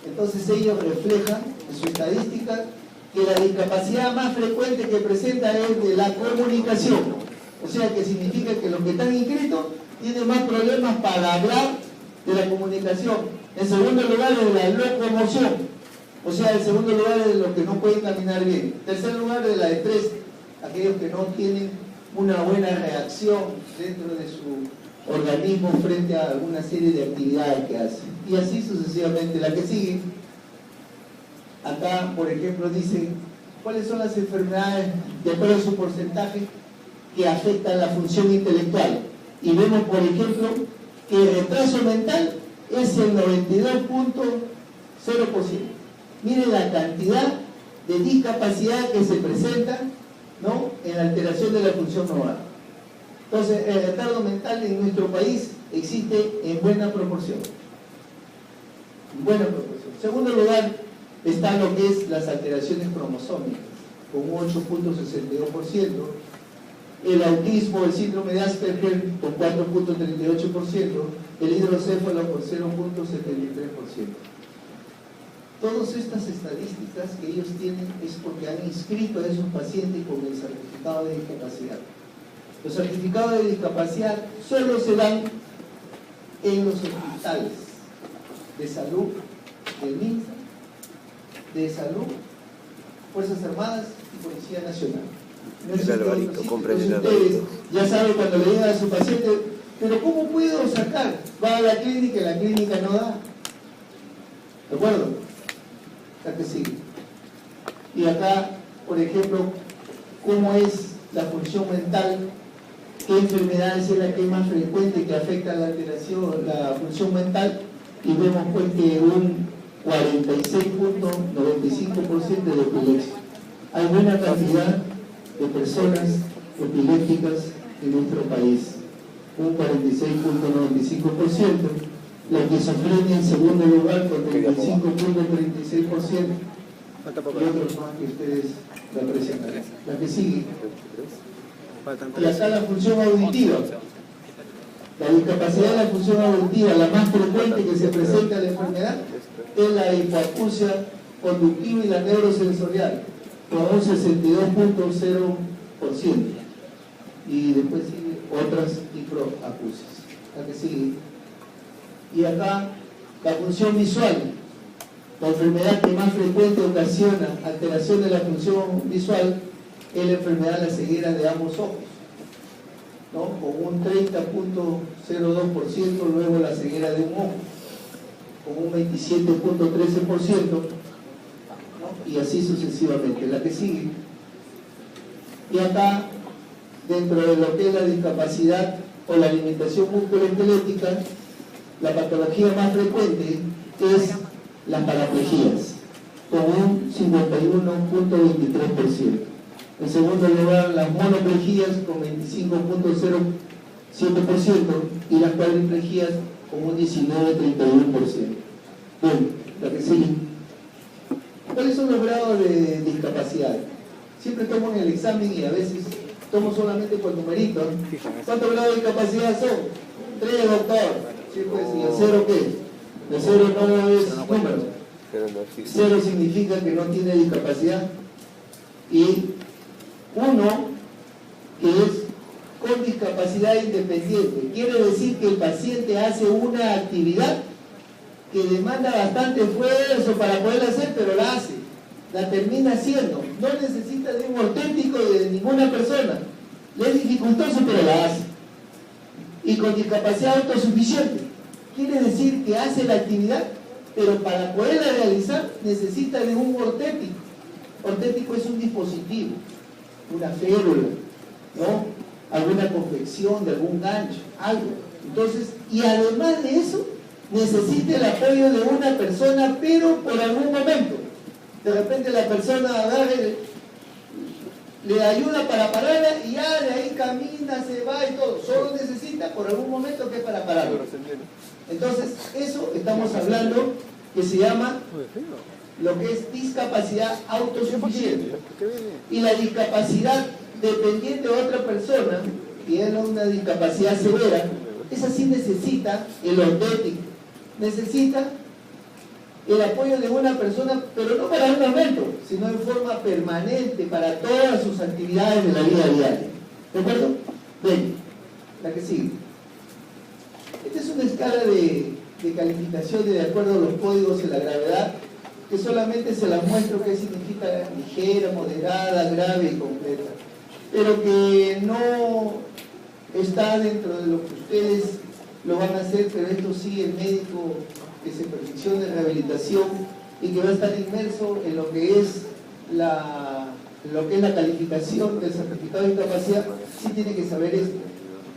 Entonces ellos reflejan en su estadística que la discapacidad más frecuente que presenta es de la comunicación. O sea que significa que los que están inscritos tienen más problemas para hablar de la comunicación. En segundo lugar, de la locomoción. O sea, en segundo lugar, de los que no pueden caminar bien. En tercer lugar, de la estrés. Aquellos que no tienen una buena reacción dentro de su organismo frente a alguna serie de actividades que hacen. Y así sucesivamente. La que sigue, acá, por ejemplo, dice cuáles son las enfermedades, de acuerdo a su porcentaje, que afectan la función intelectual. Y vemos, por ejemplo, que el retraso mental es el 92.0%. Miren la cantidad de discapacidad que se presenta, ¿no?, en la alteración de la función motor. Entonces, el retardo mental en nuestro país existe en buena proporción. En buena proporción. En segundo lugar, está lo que es las alteraciones cromosómicas, con un 8.62%. El autismo, el síndrome de Asperger, con 4.38%. El hidrocéfalo, con 0.73%. Todas estas estadísticas que ellos tienen es porque han inscrito a esos pacientes con el certificado de discapacidad. Los certificados de discapacidad solo se dan en los hospitales de salud del MINSA, de salud, Fuerzas Armadas y Policía Nacional. Ustedes ya saben cuando le digan a su paciente, pero ¿cómo puedo sacar? Va a la clínica y la clínica no da. ¿De acuerdo? La que sigue. Y acá, por ejemplo, ¿cómo es la función mental? ¿Qué enfermedades es la que es más frecuente que afecta la alteración, la función mental? Y vemos pues que un 46.95% de epilepsia. Hay buena cantidad de personas epilépticas en nuestro país, un 46.95%. La esquizofrenia en segundo lugar con 35.36%, y otros más que ustedes la presentarán. La que sigue. Y acá la función auditiva. La discapacidad de la función auditiva, la más frecuente que se presenta en la enfermedad, es la hipoacusia conductiva y la neurosensorial, con un 62.0%. Y después sigue otras hipoacusias. La que sigue. Y acá la función visual, la enfermedad que más frecuente ocasiona alteración de la función visual es la enfermedad de la ceguera de ambos ojos, ¿no?, con un 30.02%, luego la ceguera de un ojo, con un 27.13%, ¿no?, y así sucesivamente. La que sigue. Y acá, dentro de lo que es la discapacidad o la limitación musculoesquelética, la patología más frecuente es las paraplejías, con un 51.23%. En segundo lugar, las monoplejías con 25.07% y las cuadriplejías con un 19.31%. Bien, la que sigue. ¿Cuáles son los grados de discapacidad? Siempre tomo en el examen y a veces tomo solamente por numerito. ¿Cuántos grados de discapacidad son? 3, doctor. Sí, pues, ¿y el cero qué? El cero no es número. Cero significa que no tiene discapacidad. Y 1, que es con discapacidad independiente. Quiere decir que el paciente hace una actividad que demanda bastante esfuerzo para poderla hacer, pero la hace, la termina haciendo. No necesita de un ortético de ninguna persona. Le es dificultoso, pero la hace. Y con discapacidad autosuficiente. Quiere decir que hace la actividad, pero para poderla realizar necesita de un ortético. Ortético es un dispositivo, una férula, ¿no? Alguna confección de algún gancho, algo. Entonces, y además de eso, necesita el apoyo de una persona, pero por algún momento. De repente la persona agarre, le ayuda para pararla y ya de ahí camina, se va y todo. Solo necesita por algún momento que es para pararla. Entonces, eso estamos hablando que se llama lo que es discapacidad autosuficiente. Y la discapacidad dependiente de otra persona, que es una discapacidad severa, esa sí necesita el ortético, necesita el apoyo de una persona, pero no para un momento, sino en forma permanente para todas sus actividades de la vida diaria. ¿De acuerdo? Bien, la que sigue. Esta es una escala de calificación de acuerdo a los códigos de la gravedad, que solamente se las muestro qué significa ligera, moderada, grave y completa, pero que no está dentro de lo que ustedes lo van a hacer, pero esto sí, el médico que se perfecciona en rehabilitación y que va a estar inmerso en lo que es la calificación del certificado de discapacidad, sí tiene que saber esto,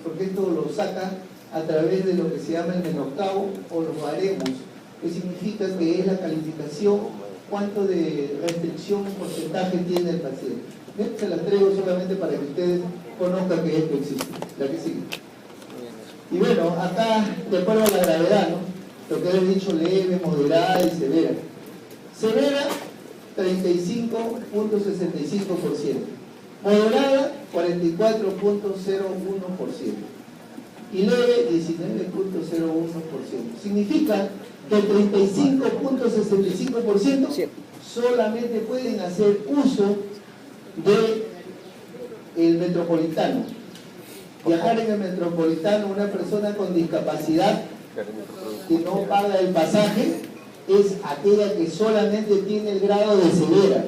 porque esto lo saca a través de lo que se llama el menoscabo o los baremos, que significa que es la calificación, cuánto de restricción o porcentaje tiene el paciente. ¿Bien? Se las traigo solamente para que ustedes conozcan que esto existe. La que sigue. Y bueno, acá, de acuerdo a la gravedad, ¿no? Lo que he dicho, leve, moderada y severa. Severa, 35.65%. Moderada, 44.01%. Y leve, 19.01%. Significa que el 35.65% solamente pueden hacer uso del metropolitano. Viajar en el metropolitano, una persona con discapacidad que no paga el pasaje, es aquella que solamente tiene el grado de severa,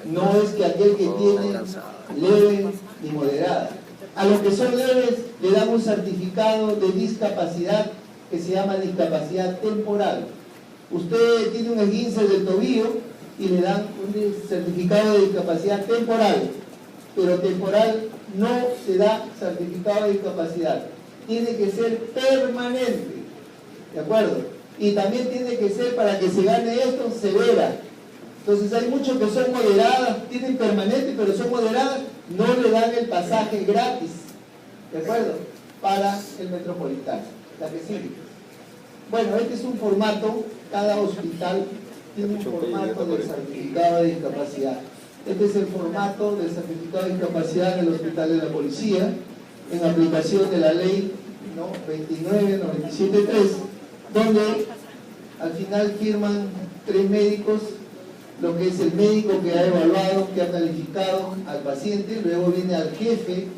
no es que aquel que tiene leve ni moderada. A los que son leves le dan un certificado de discapacidad que se llama discapacidad temporal. Usted tiene un esguince del tobillo y le dan un certificado de discapacidad temporal, pero temporal no se da certificado de discapacidad, tiene que ser permanente, ¿de acuerdo? Y también tiene que ser, para que se gane esto, severa. Entonces hay muchos que son moderadas, tienen permanente, pero son moderadas, no le dan el pasaje gratis, ¿de acuerdo? Para el metropolitano. La que sigue. Bueno, este es un formato, cada hospital tiene un formato del certificado de discapacidad. Este es el formato del certificado de discapacidad en el Hospital de la Policía, en aplicación de la ley, ¿no?, 29.97.3, donde al final firman 3 médicos, lo que es el médico que ha evaluado, que ha calificado al paciente, luego viene al jefe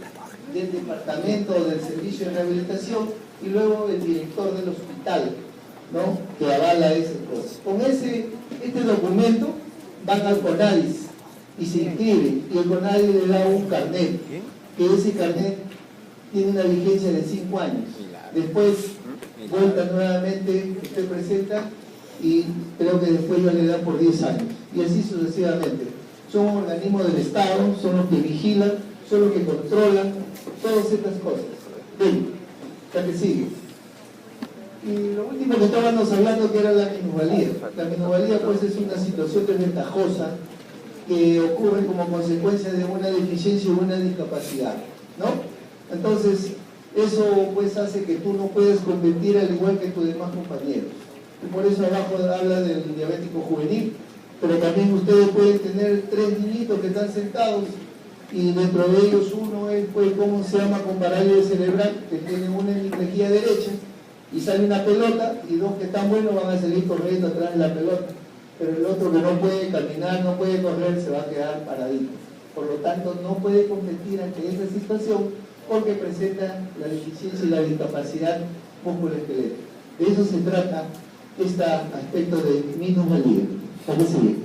del departamento o del servicio de rehabilitación y luego el director del hospital, ¿no?, que avala ese proceso. Con este documento van al CONADIS y se inscriben, y el CONADIS le da un carnet, que ese carnet tiene una vigencia de 5 años. Después vuelta nuevamente, usted presenta y creo que después ya le dan por 10 años, y así sucesivamente. Son organismos del Estado, son los que vigilan, son los que controlan todas estas cosas. Bien, la que sigue. Y lo último que estábamos hablando, que era la minusvalía. La minusvalía pues es una situación desventajosa que ocurre como consecuencia de una deficiencia o una discapacidad, ¿no? Entonces, eso pues hace que tú no puedas competir al igual que tus demás compañeros. Y por eso abajo habla del diabético juvenil, pero también ustedes pueden tener 3 niñitos que están sentados y dentro de ellos uno es, pues, ¿cómo se llama?, con parálisis cerebral, que tiene una hemiplegia derecha y sale una pelota, y 2 que están buenos van a salir corriendo atrás de la pelota, pero el otro que no puede caminar, no puede correr, se va a quedar paradito. Por lo tanto, no puede competir ante esa situación porque presenta la deficiencia y la discapacidad musculoesquelética. De eso se trata este aspecto de minusvalía. Vamos a seguir.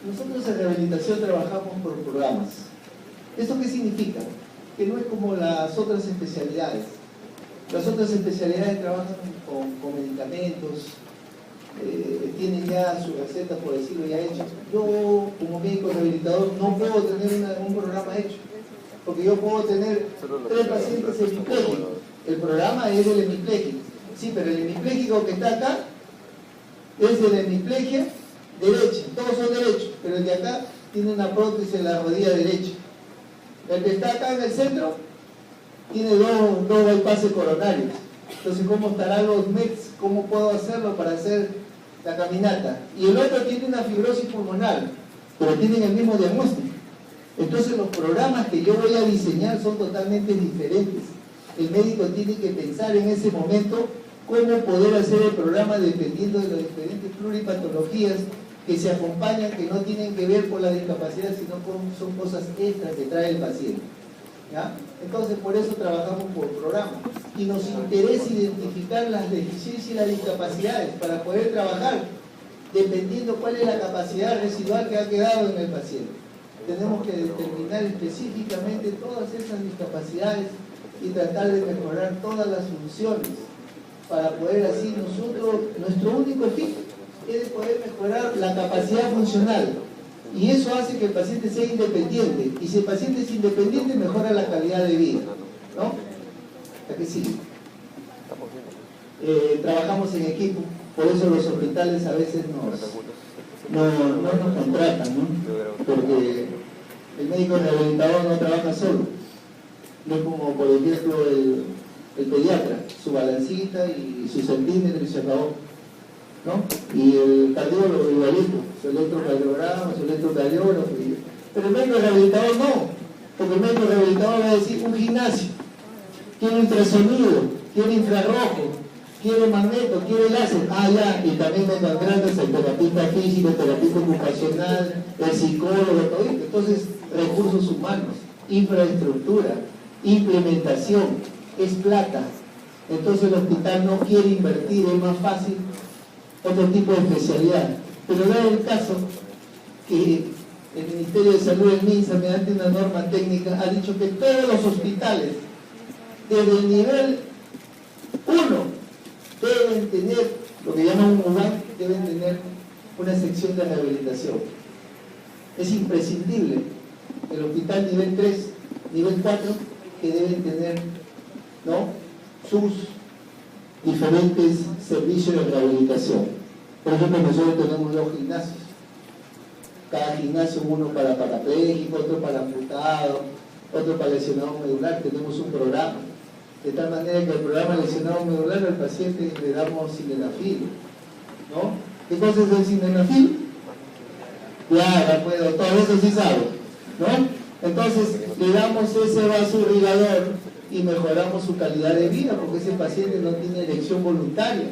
Nosotros en rehabilitación trabajamos por programas. ¿Esto qué significa? Que no es como las otras especialidades. Las otras especialidades trabajan con medicamentos, tienen ya su receta, por decirlo, ya hecha. Yo, como médico rehabilitador, no puedo tener un programa hecho, porque yo puedo tener 3 pacientes hemipléjicos. El programa es del hemipléjico. Sí, pero el hemipléjico que está acá es de la hemiplegia derecha, todos son derechos, pero el de acá tiene una prótesis en la rodilla derecha. El que está acá en el centro tiene dos bypasses coronarios. Entonces, ¿cómo estarán los METs? ¿Cómo puedo hacerlo para hacer la caminata? Y el otro tiene una fibrosis pulmonar, pero tienen el mismo diagnóstico. Entonces, los programas que yo voy a diseñar son totalmente diferentes. El médico tiene que pensar en ese momento cómo poder hacer el programa dependiendo de las diferentes pluripatologías que se acompañan, que no tienen que ver con la discapacidad, sino son cosas extras que trae el paciente. ¿Ya? Entonces, por eso trabajamos por programa. Y nos interesa identificar las deficiencias y las discapacidades para poder trabajar dependiendo cuál es la capacidad residual que ha quedado en el paciente. Tenemos que determinar específicamente todas esas discapacidades y tratar de mejorar todas las funciones para poder así nuestro único fin es de poder mejorar la capacidad funcional, y eso hace que el paciente sea independiente, y si el paciente es independiente mejora la calidad de vida, ¿no? ¿A qué sigue? Trabajamos en equipo, por eso los hospitales a veces no nos contratan, ¿no? Porque el médico rehabilitador no trabaja solo, no es como por ejemplo el pediatra, su balancita y su centímetro y se acabó, ¿no? Y el cardiólogo igualito, su electrocardiograma, su electrocardiógrafo. Pero el médico rehabilitador no, porque el médico rehabilitador va a decir un gimnasio, quiere ultrasonido, quiere infrarrojo, quiere magneto, quiere láser, ya, y también me contratas el terapista físico, el terapista ocupacional, el psicólogo, todo. Entonces, recursos humanos, infraestructura, implementación, es plata. Entonces el hospital no quiere invertir, es más fácil otro tipo de especialidad. Pero dado el caso que el Ministerio de Salud, el MINSA, mediante una norma técnica, ha dicho que todos los hospitales, desde el nivel 1, deben tener, lo que llaman un UBAC, deben tener una sección de rehabilitación. Es imprescindible. El hospital nivel 3, nivel 4, que deben tener, ¿no?, sus diferentes servicios de rehabilitación. Por ejemplo, nosotros tenemos 2 gimnasios. Cada gimnasio, uno para parapléjico, otro para amputado, otro para lesionado medular. Tenemos un programa, de tal manera que el programa lesionado medular al paciente le damos sildenafil, ¿no? ¿Qué cosa es el sildenafil? Ya puedo, todo eso sí sabe, ¿no? Entonces le damos ese vasoirrigador y mejoramos su calidad de vida, porque ese paciente no tiene erección voluntaria.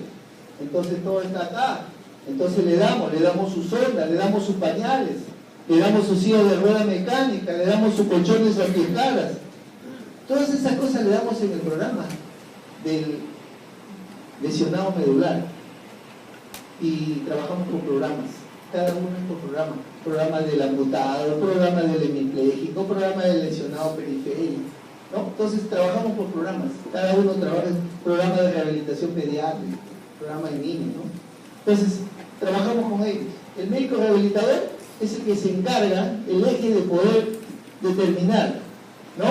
Entonces todo está acá. Entonces le damos su sonda, le damos sus pañales, le damos su silla de rueda mecánica, le damos sus colchones antiescalas. Todas esas cosas le damos en el programa del lesionado medular. Y trabajamos con programas, cada uno es por programa. Programa del amputado, programa del hemipléjico, programa del lesionado periférico, ¿no? Entonces trabajamos por programas, cada uno trabaja en programa de rehabilitación pediátrica, programa de niños, ¿no? Entonces trabajamos con ellos. El médico rehabilitador es el que se encarga, el eje de poder determinar, ¿no?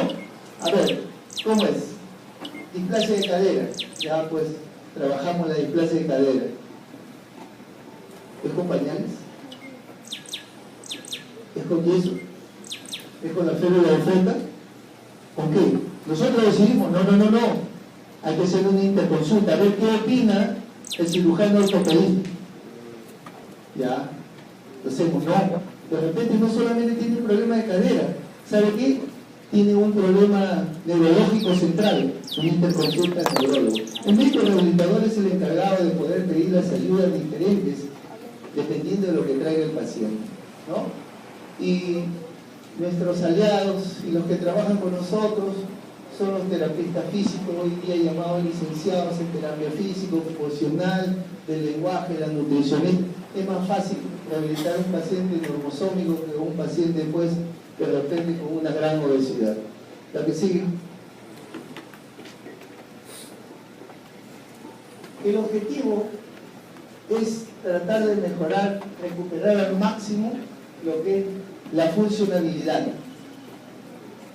A ver, ¿cómo es? Displasia de cadera, ya pues trabajamos la displasia de cadera. ¿Es con pañales? ¿Es con yeso? ¿Es con la férula de feta? ¿Con qué? Nosotros decidimos, no. Hay que hacer una interconsulta, a ver qué opina el cirujano ortopedista. Ya, lo hacemos, no. De repente no solamente tiene un problema de cadera, ¿sabe qué? Tiene un problema neurológico central, una interconsulta de neurólogo. El médico rehabilitador es el encargado de poder pedir las ayudas diferentes dependiendo de lo que traiga el paciente, ¿no? Y Nuestros aliados y los que trabajan con nosotros son los terapeutas físicos, hoy día llamados licenciados en terapia física, ocupacional, del lenguaje, la nutricionista. Es más fácil rehabilitar a un paciente normosómico que a un paciente pues de repente con una gran obesidad. La que sigue. El objetivo es tratar de mejorar, recuperar al máximo lo que es la funcionalidad.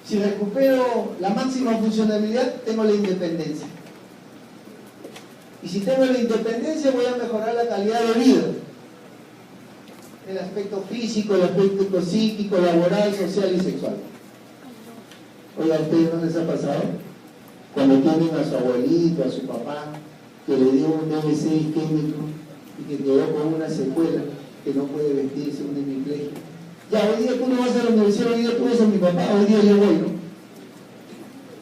Si recupero la máxima funcionalidad, tengo la independencia. Y si tengo la independencia, voy a mejorar la calidad de vida. El aspecto físico, el aspecto psíquico, laboral, social y sexual. Oiga, ¿a ustedes no les ha pasado? Cuando tienen a su abuelito, a su papá, que le dio un DBC isquémico y que quedó con una secuela, que no puede vestirse, un hemiplegia. Ya, hoy día tú no vas a la universidad, hoy día tú vas a mi papá, hoy día yo voy, ¿no?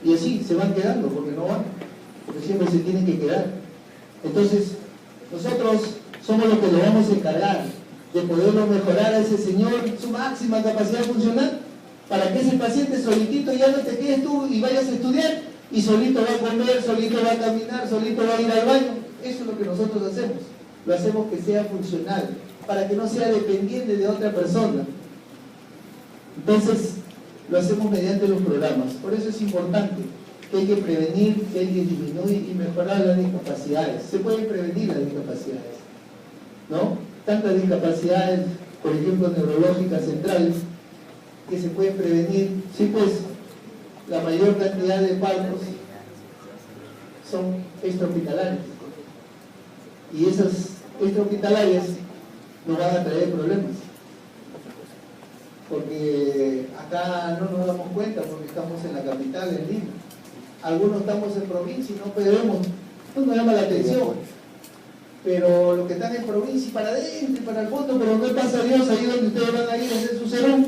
Y así se van quedando, porque no van, porque siempre se tienen que quedar. Entonces, nosotros somos los que le vamos a encargar de poderlo mejorar a ese señor su máxima capacidad funcional, para que ese paciente solitito ya no te quedes tú y vayas a estudiar, y solito va a comer, solito va a caminar, solito va a ir al baño. Eso es lo que nosotros hacemos. Lo hacemos que sea funcional, para que no sea dependiente de otra persona. Entonces, lo hacemos mediante los programas. Por eso es importante que hay que prevenir, que hay que disminuir y mejorar las discapacidades. Se pueden prevenir las discapacidades, ¿no? Tantas discapacidades, por ejemplo, neurológicas centrales, que se pueden prevenir. Sí, pues, la mayor cantidad de partos son extrahospitalarios. Y esas extrahospitalarias nos van a traer problemas. Porque acá no nos damos cuenta porque estamos en la capital, en Lima. Algunos estamos en provincia y no podemos, no nos llama la atención. Pero los que están en provincia, para adentro y para el fondo, pero no pasa Dios, ahí donde ustedes van a ir a hacer su serón.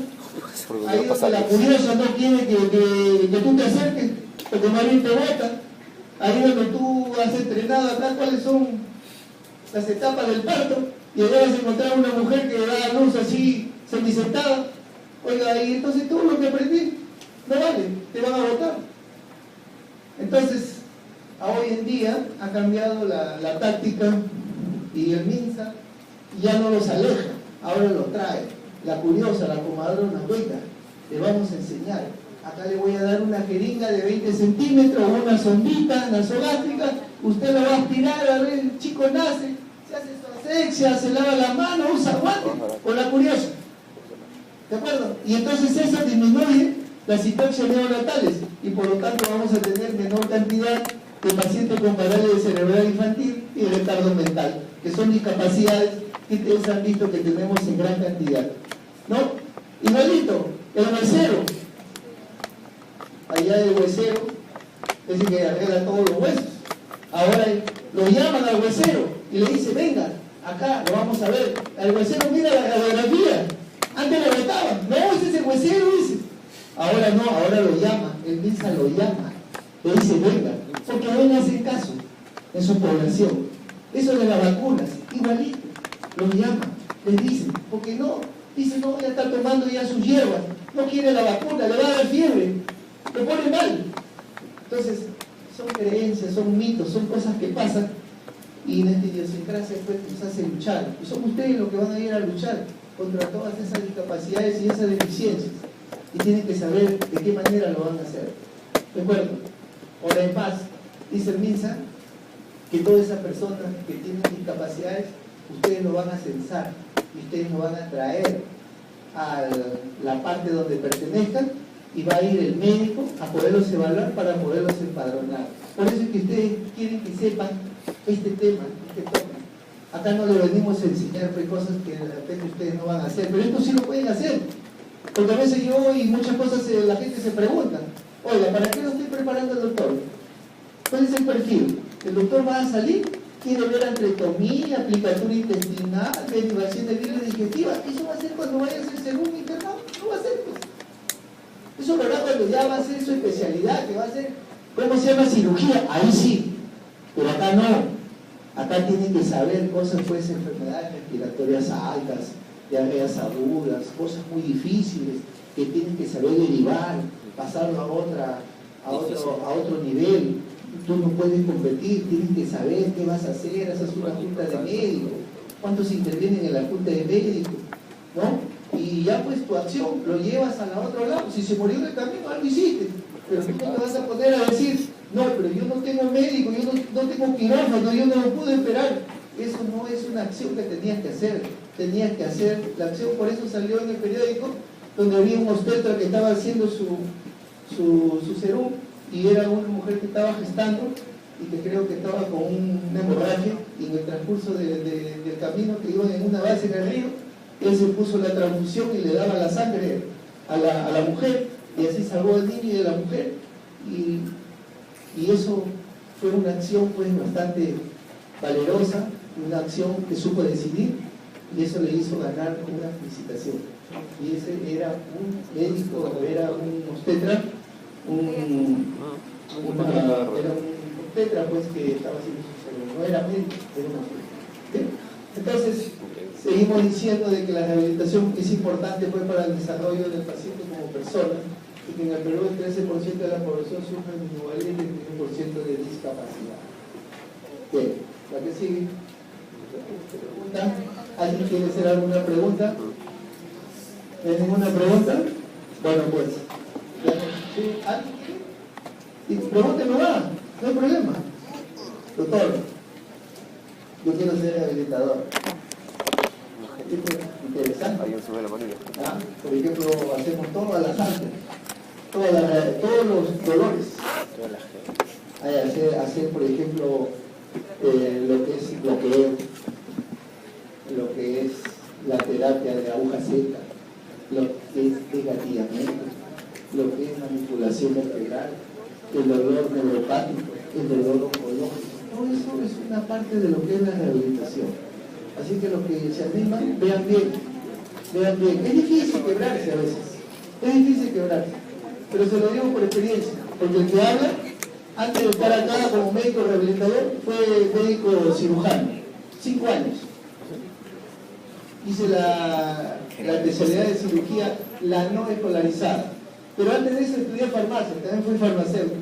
Ahí donde la curiosa no quiere que tú te acerques, porque más bien te bota. Ahí donde tú has entrenado acá cuáles son las etapas del parto, y allá vas a encontrar una mujer que da a luz así, semisentada. Oiga, y entonces todo lo que aprendí no vale, te van a votar. Entonces, hoy en día ha cambiado la táctica y el MINSA ya no los aleja, ahora los trae. La curiosa, la comadrona, oiga, le vamos a enseñar. Acá le voy a dar una jeringa de 20 centímetros, una sondita nasogástrica, usted lo va a aspirar, a ver, el chico nace, se hace su asexia, se lava la mano, usa guante, con la curiosa. ¿De acuerdo? Y entonces eso disminuye las hipoxias neonatales y por lo tanto vamos a tener menor cantidad de pacientes con parálisis cerebral infantil y retardo mental, que son discapacidades que ustedes han visto que tenemos en gran cantidad. ¿No? Igualito, el huesero. Allá el huesero es el que arregla todos los huesos. Ahora lo llaman al huesero y le dice, venga, acá lo vamos a ver. Al huesero mira la radiografía. Antes lo votaban, no, ese es el huesero, dice. Ahora no, ahora lo llama, el MINSA lo llama, le dice, venga, porque no le hacen caso en su población. Eso de las vacunas, igualito, los llama, les dice, porque no, dice, no, ya está tomando ya sus hierbas, no quiere la vacuna, le va a dar fiebre, le pone mal. Entonces, son creencias, son mitos, son cosas que pasan, y nuestra idiosincrasia pues nos hace luchar, y son ustedes los que van a ir a luchar contra todas esas discapacidades y esas deficiencias, y tienen que saber de qué manera lo van a hacer. Recuerdo, ahora en paz, dice el MINSA que todas esas personas que tienen discapacidades, ustedes lo van a censar y ustedes lo van a traer a la parte donde pertenezcan y va a ir el médico a poderlos evaluar para poderlos empadronar. Por eso es que ustedes quieren que sepan este tema, este tema. Acá no le venimos a enseñar cosas que de repente ustedes no van a hacer, pero esto sí lo pueden hacer. Porque a veces yo y muchas cosas la gente se pregunta, oiga, ¿para qué lo estoy preparando el doctor? ¿Cuál es el perfil? El doctor va a salir, quiere ver antrectomía, aplicatura intestinal, derivación de virus digestiva. Eso va a ser cuando vaya a ser segundo internado, no va a ser pues. Eso lo hará cuando ya va a ser su especialidad, que va a ser, ¿cómo se llama? Cirugía, ahí sí, pero acá no. Acá tienen que saber cosas, pues, enfermedades respiratorias altas, diarreas agudas, cosas muy difíciles, que tienen que saber derivar, pasarlo a otro nivel. Tú no puedes competir, tienes que saber qué vas a hacer, haces una junta de médicos, cuántos intervienen en la junta de médicos, ¿no? Y ya pues tu acción lo llevas a la otro lado. Si se murió en el camino, algo hiciste, pero tú no te vas a poner a decir, no, pero yo no tengo médico, yo no tengo quirófano, yo no lo pude esperar. Eso no es una acción que tenías que hacer. Tenías que hacer la acción. Por eso salió en el periódico donde había un obstetra que estaba haciendo su serum, y era una mujer que estaba gestando y que creo que estaba con una hemorragia, y en el transcurso del camino que iban en una base en el río, él se puso la transfusión y le daba la sangre a la mujer, y así salvó al niño y de la mujer. Y eso fue una acción pues bastante valerosa, una acción que supo decidir, y eso le hizo ganar una felicitación. Y ese era un médico, era un obstetra, era un obstetra pues que estaba haciendo su salud, no era médico, era un obstetra. Entonces, seguimos diciendo de que la rehabilitación es importante pues para el desarrollo del paciente como persona, y que en el Perú el 13% de la población sufre minusvalía y el 21% de discapacidad. Bien, ¿la que sigue? ¿Pregunta? ¿Alguien quiere hacer alguna pregunta? ¿No hay ninguna pregunta? Bueno, pues. ¿Sí? ¿Alguien quiere? Pregúnteme más, no hay problema. Doctor, yo quiero ser rehabilitador. Interesante. ¿Ah? Por ejemplo, hacemos todas las artes, todos los dolores. Hacer, por ejemplo, lo que es bloqueo, lo que es la terapia de aguja seca, lo que es desgatillamiento, lo que es manipulación vertebral, el dolor neuropático, el dolor oncológico. Todo eso es una parte de lo que es la rehabilitación. Así que los que se animan, vean bien, vean bien. Es difícil quebrarse a veces, es difícil quebrarse, pero se lo digo por experiencia, porque el que habla, antes de estar acá como médico rehabilitador, fue médico cirujano, 5 años. Hice la especialidad de cirugía, la no escolarizada, pero antes de eso estudié farmacia, también fui farmacéutico.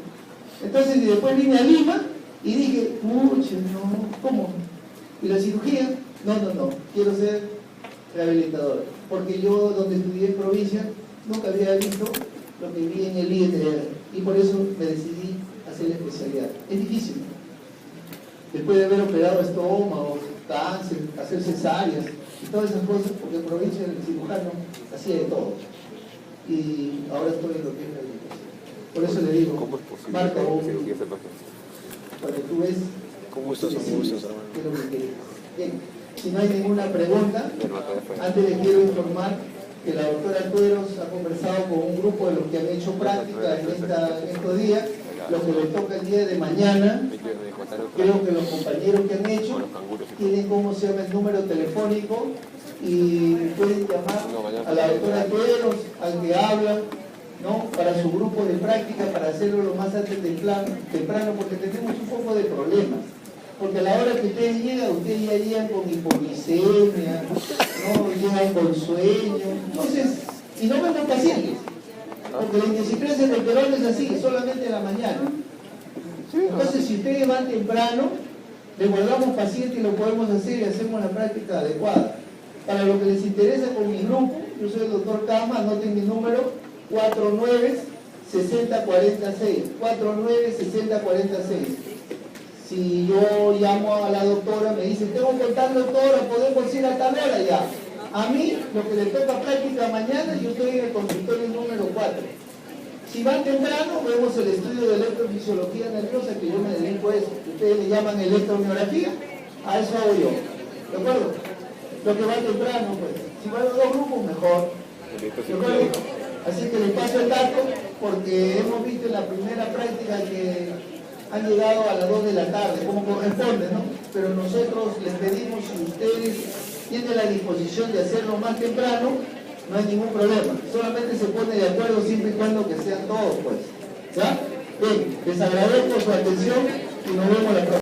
Entonces, y después vine a Lima y dije, mucho, no, ¿cómo? ¿Y la cirugía? No, quiero ser rehabilitador, porque yo donde estudié en provincia nunca había visto lo que vi en el IETR, y por eso me decidí a hacer la especialidad. Es difícil, después de haber operado estómago, cáncer, hacer cesáreas y todas esas cosas, porque en provincia el cirujano hacía de todo, y ahora estoy en lo que es rehabilitación. Por eso le digo, marca un, cuando tú ves, ¿cómo estás? Son gustos, hermano. ¿Qué es lo que quieres? Bien, si no hay ninguna pregunta, antes les quiero informar que la doctora Tueros ha conversado con un grupo de los que han hecho práctica en estos días. Lo que les toca el día de mañana, creo que los compañeros que han hecho tienen, ¿cómo se llama?, el número telefónico, y pueden llamar a la doctora Tueros, al que habla, ¿no?, para su grupo de práctica, para hacerlo lo más antes temprano, porque tenemos un poco de problemas. Porque a la hora que ustedes ya llegan con hipoglicemia, ¿no?, llegan con sueño, entonces, y no vemos pacientes, porque la idiosincrasia del Perú es así, solamente en la mañana. Entonces, si ustedes van temprano, les guardamos pacientes y lo podemos hacer y hacemos la práctica adecuada. Para lo que les interesa con mi grupo, yo soy el doctor Kama, anoten mi número, 49-6046, 49-6046. Si yo llamo a la doctora, me dice, tengo que contar, doctora, podemos ir a tal hora ya. A mí, lo que le toca práctica mañana, yo estoy en el consultorio número 4. Si van temprano, vemos el estudio de electrofisiología nerviosa, que yo me dedico a eso. Ustedes le llaman electromiografía, a eso hago yo. ¿De acuerdo? Lo que va temprano, pues. Si van los dos grupos, mejor. ¿De acuerdo? Así que les paso el dato, porque hemos visto en la primera práctica que han llegado a las 2 de la tarde, como corresponde, ¿no? Pero nosotros les pedimos, si ustedes tienen la disposición de hacerlo más temprano, no hay ningún problema. Solamente se pone de acuerdo siempre y cuando que sean todos, pues. ¿Ya? Bien, les agradezco su atención y nos vemos la próxima.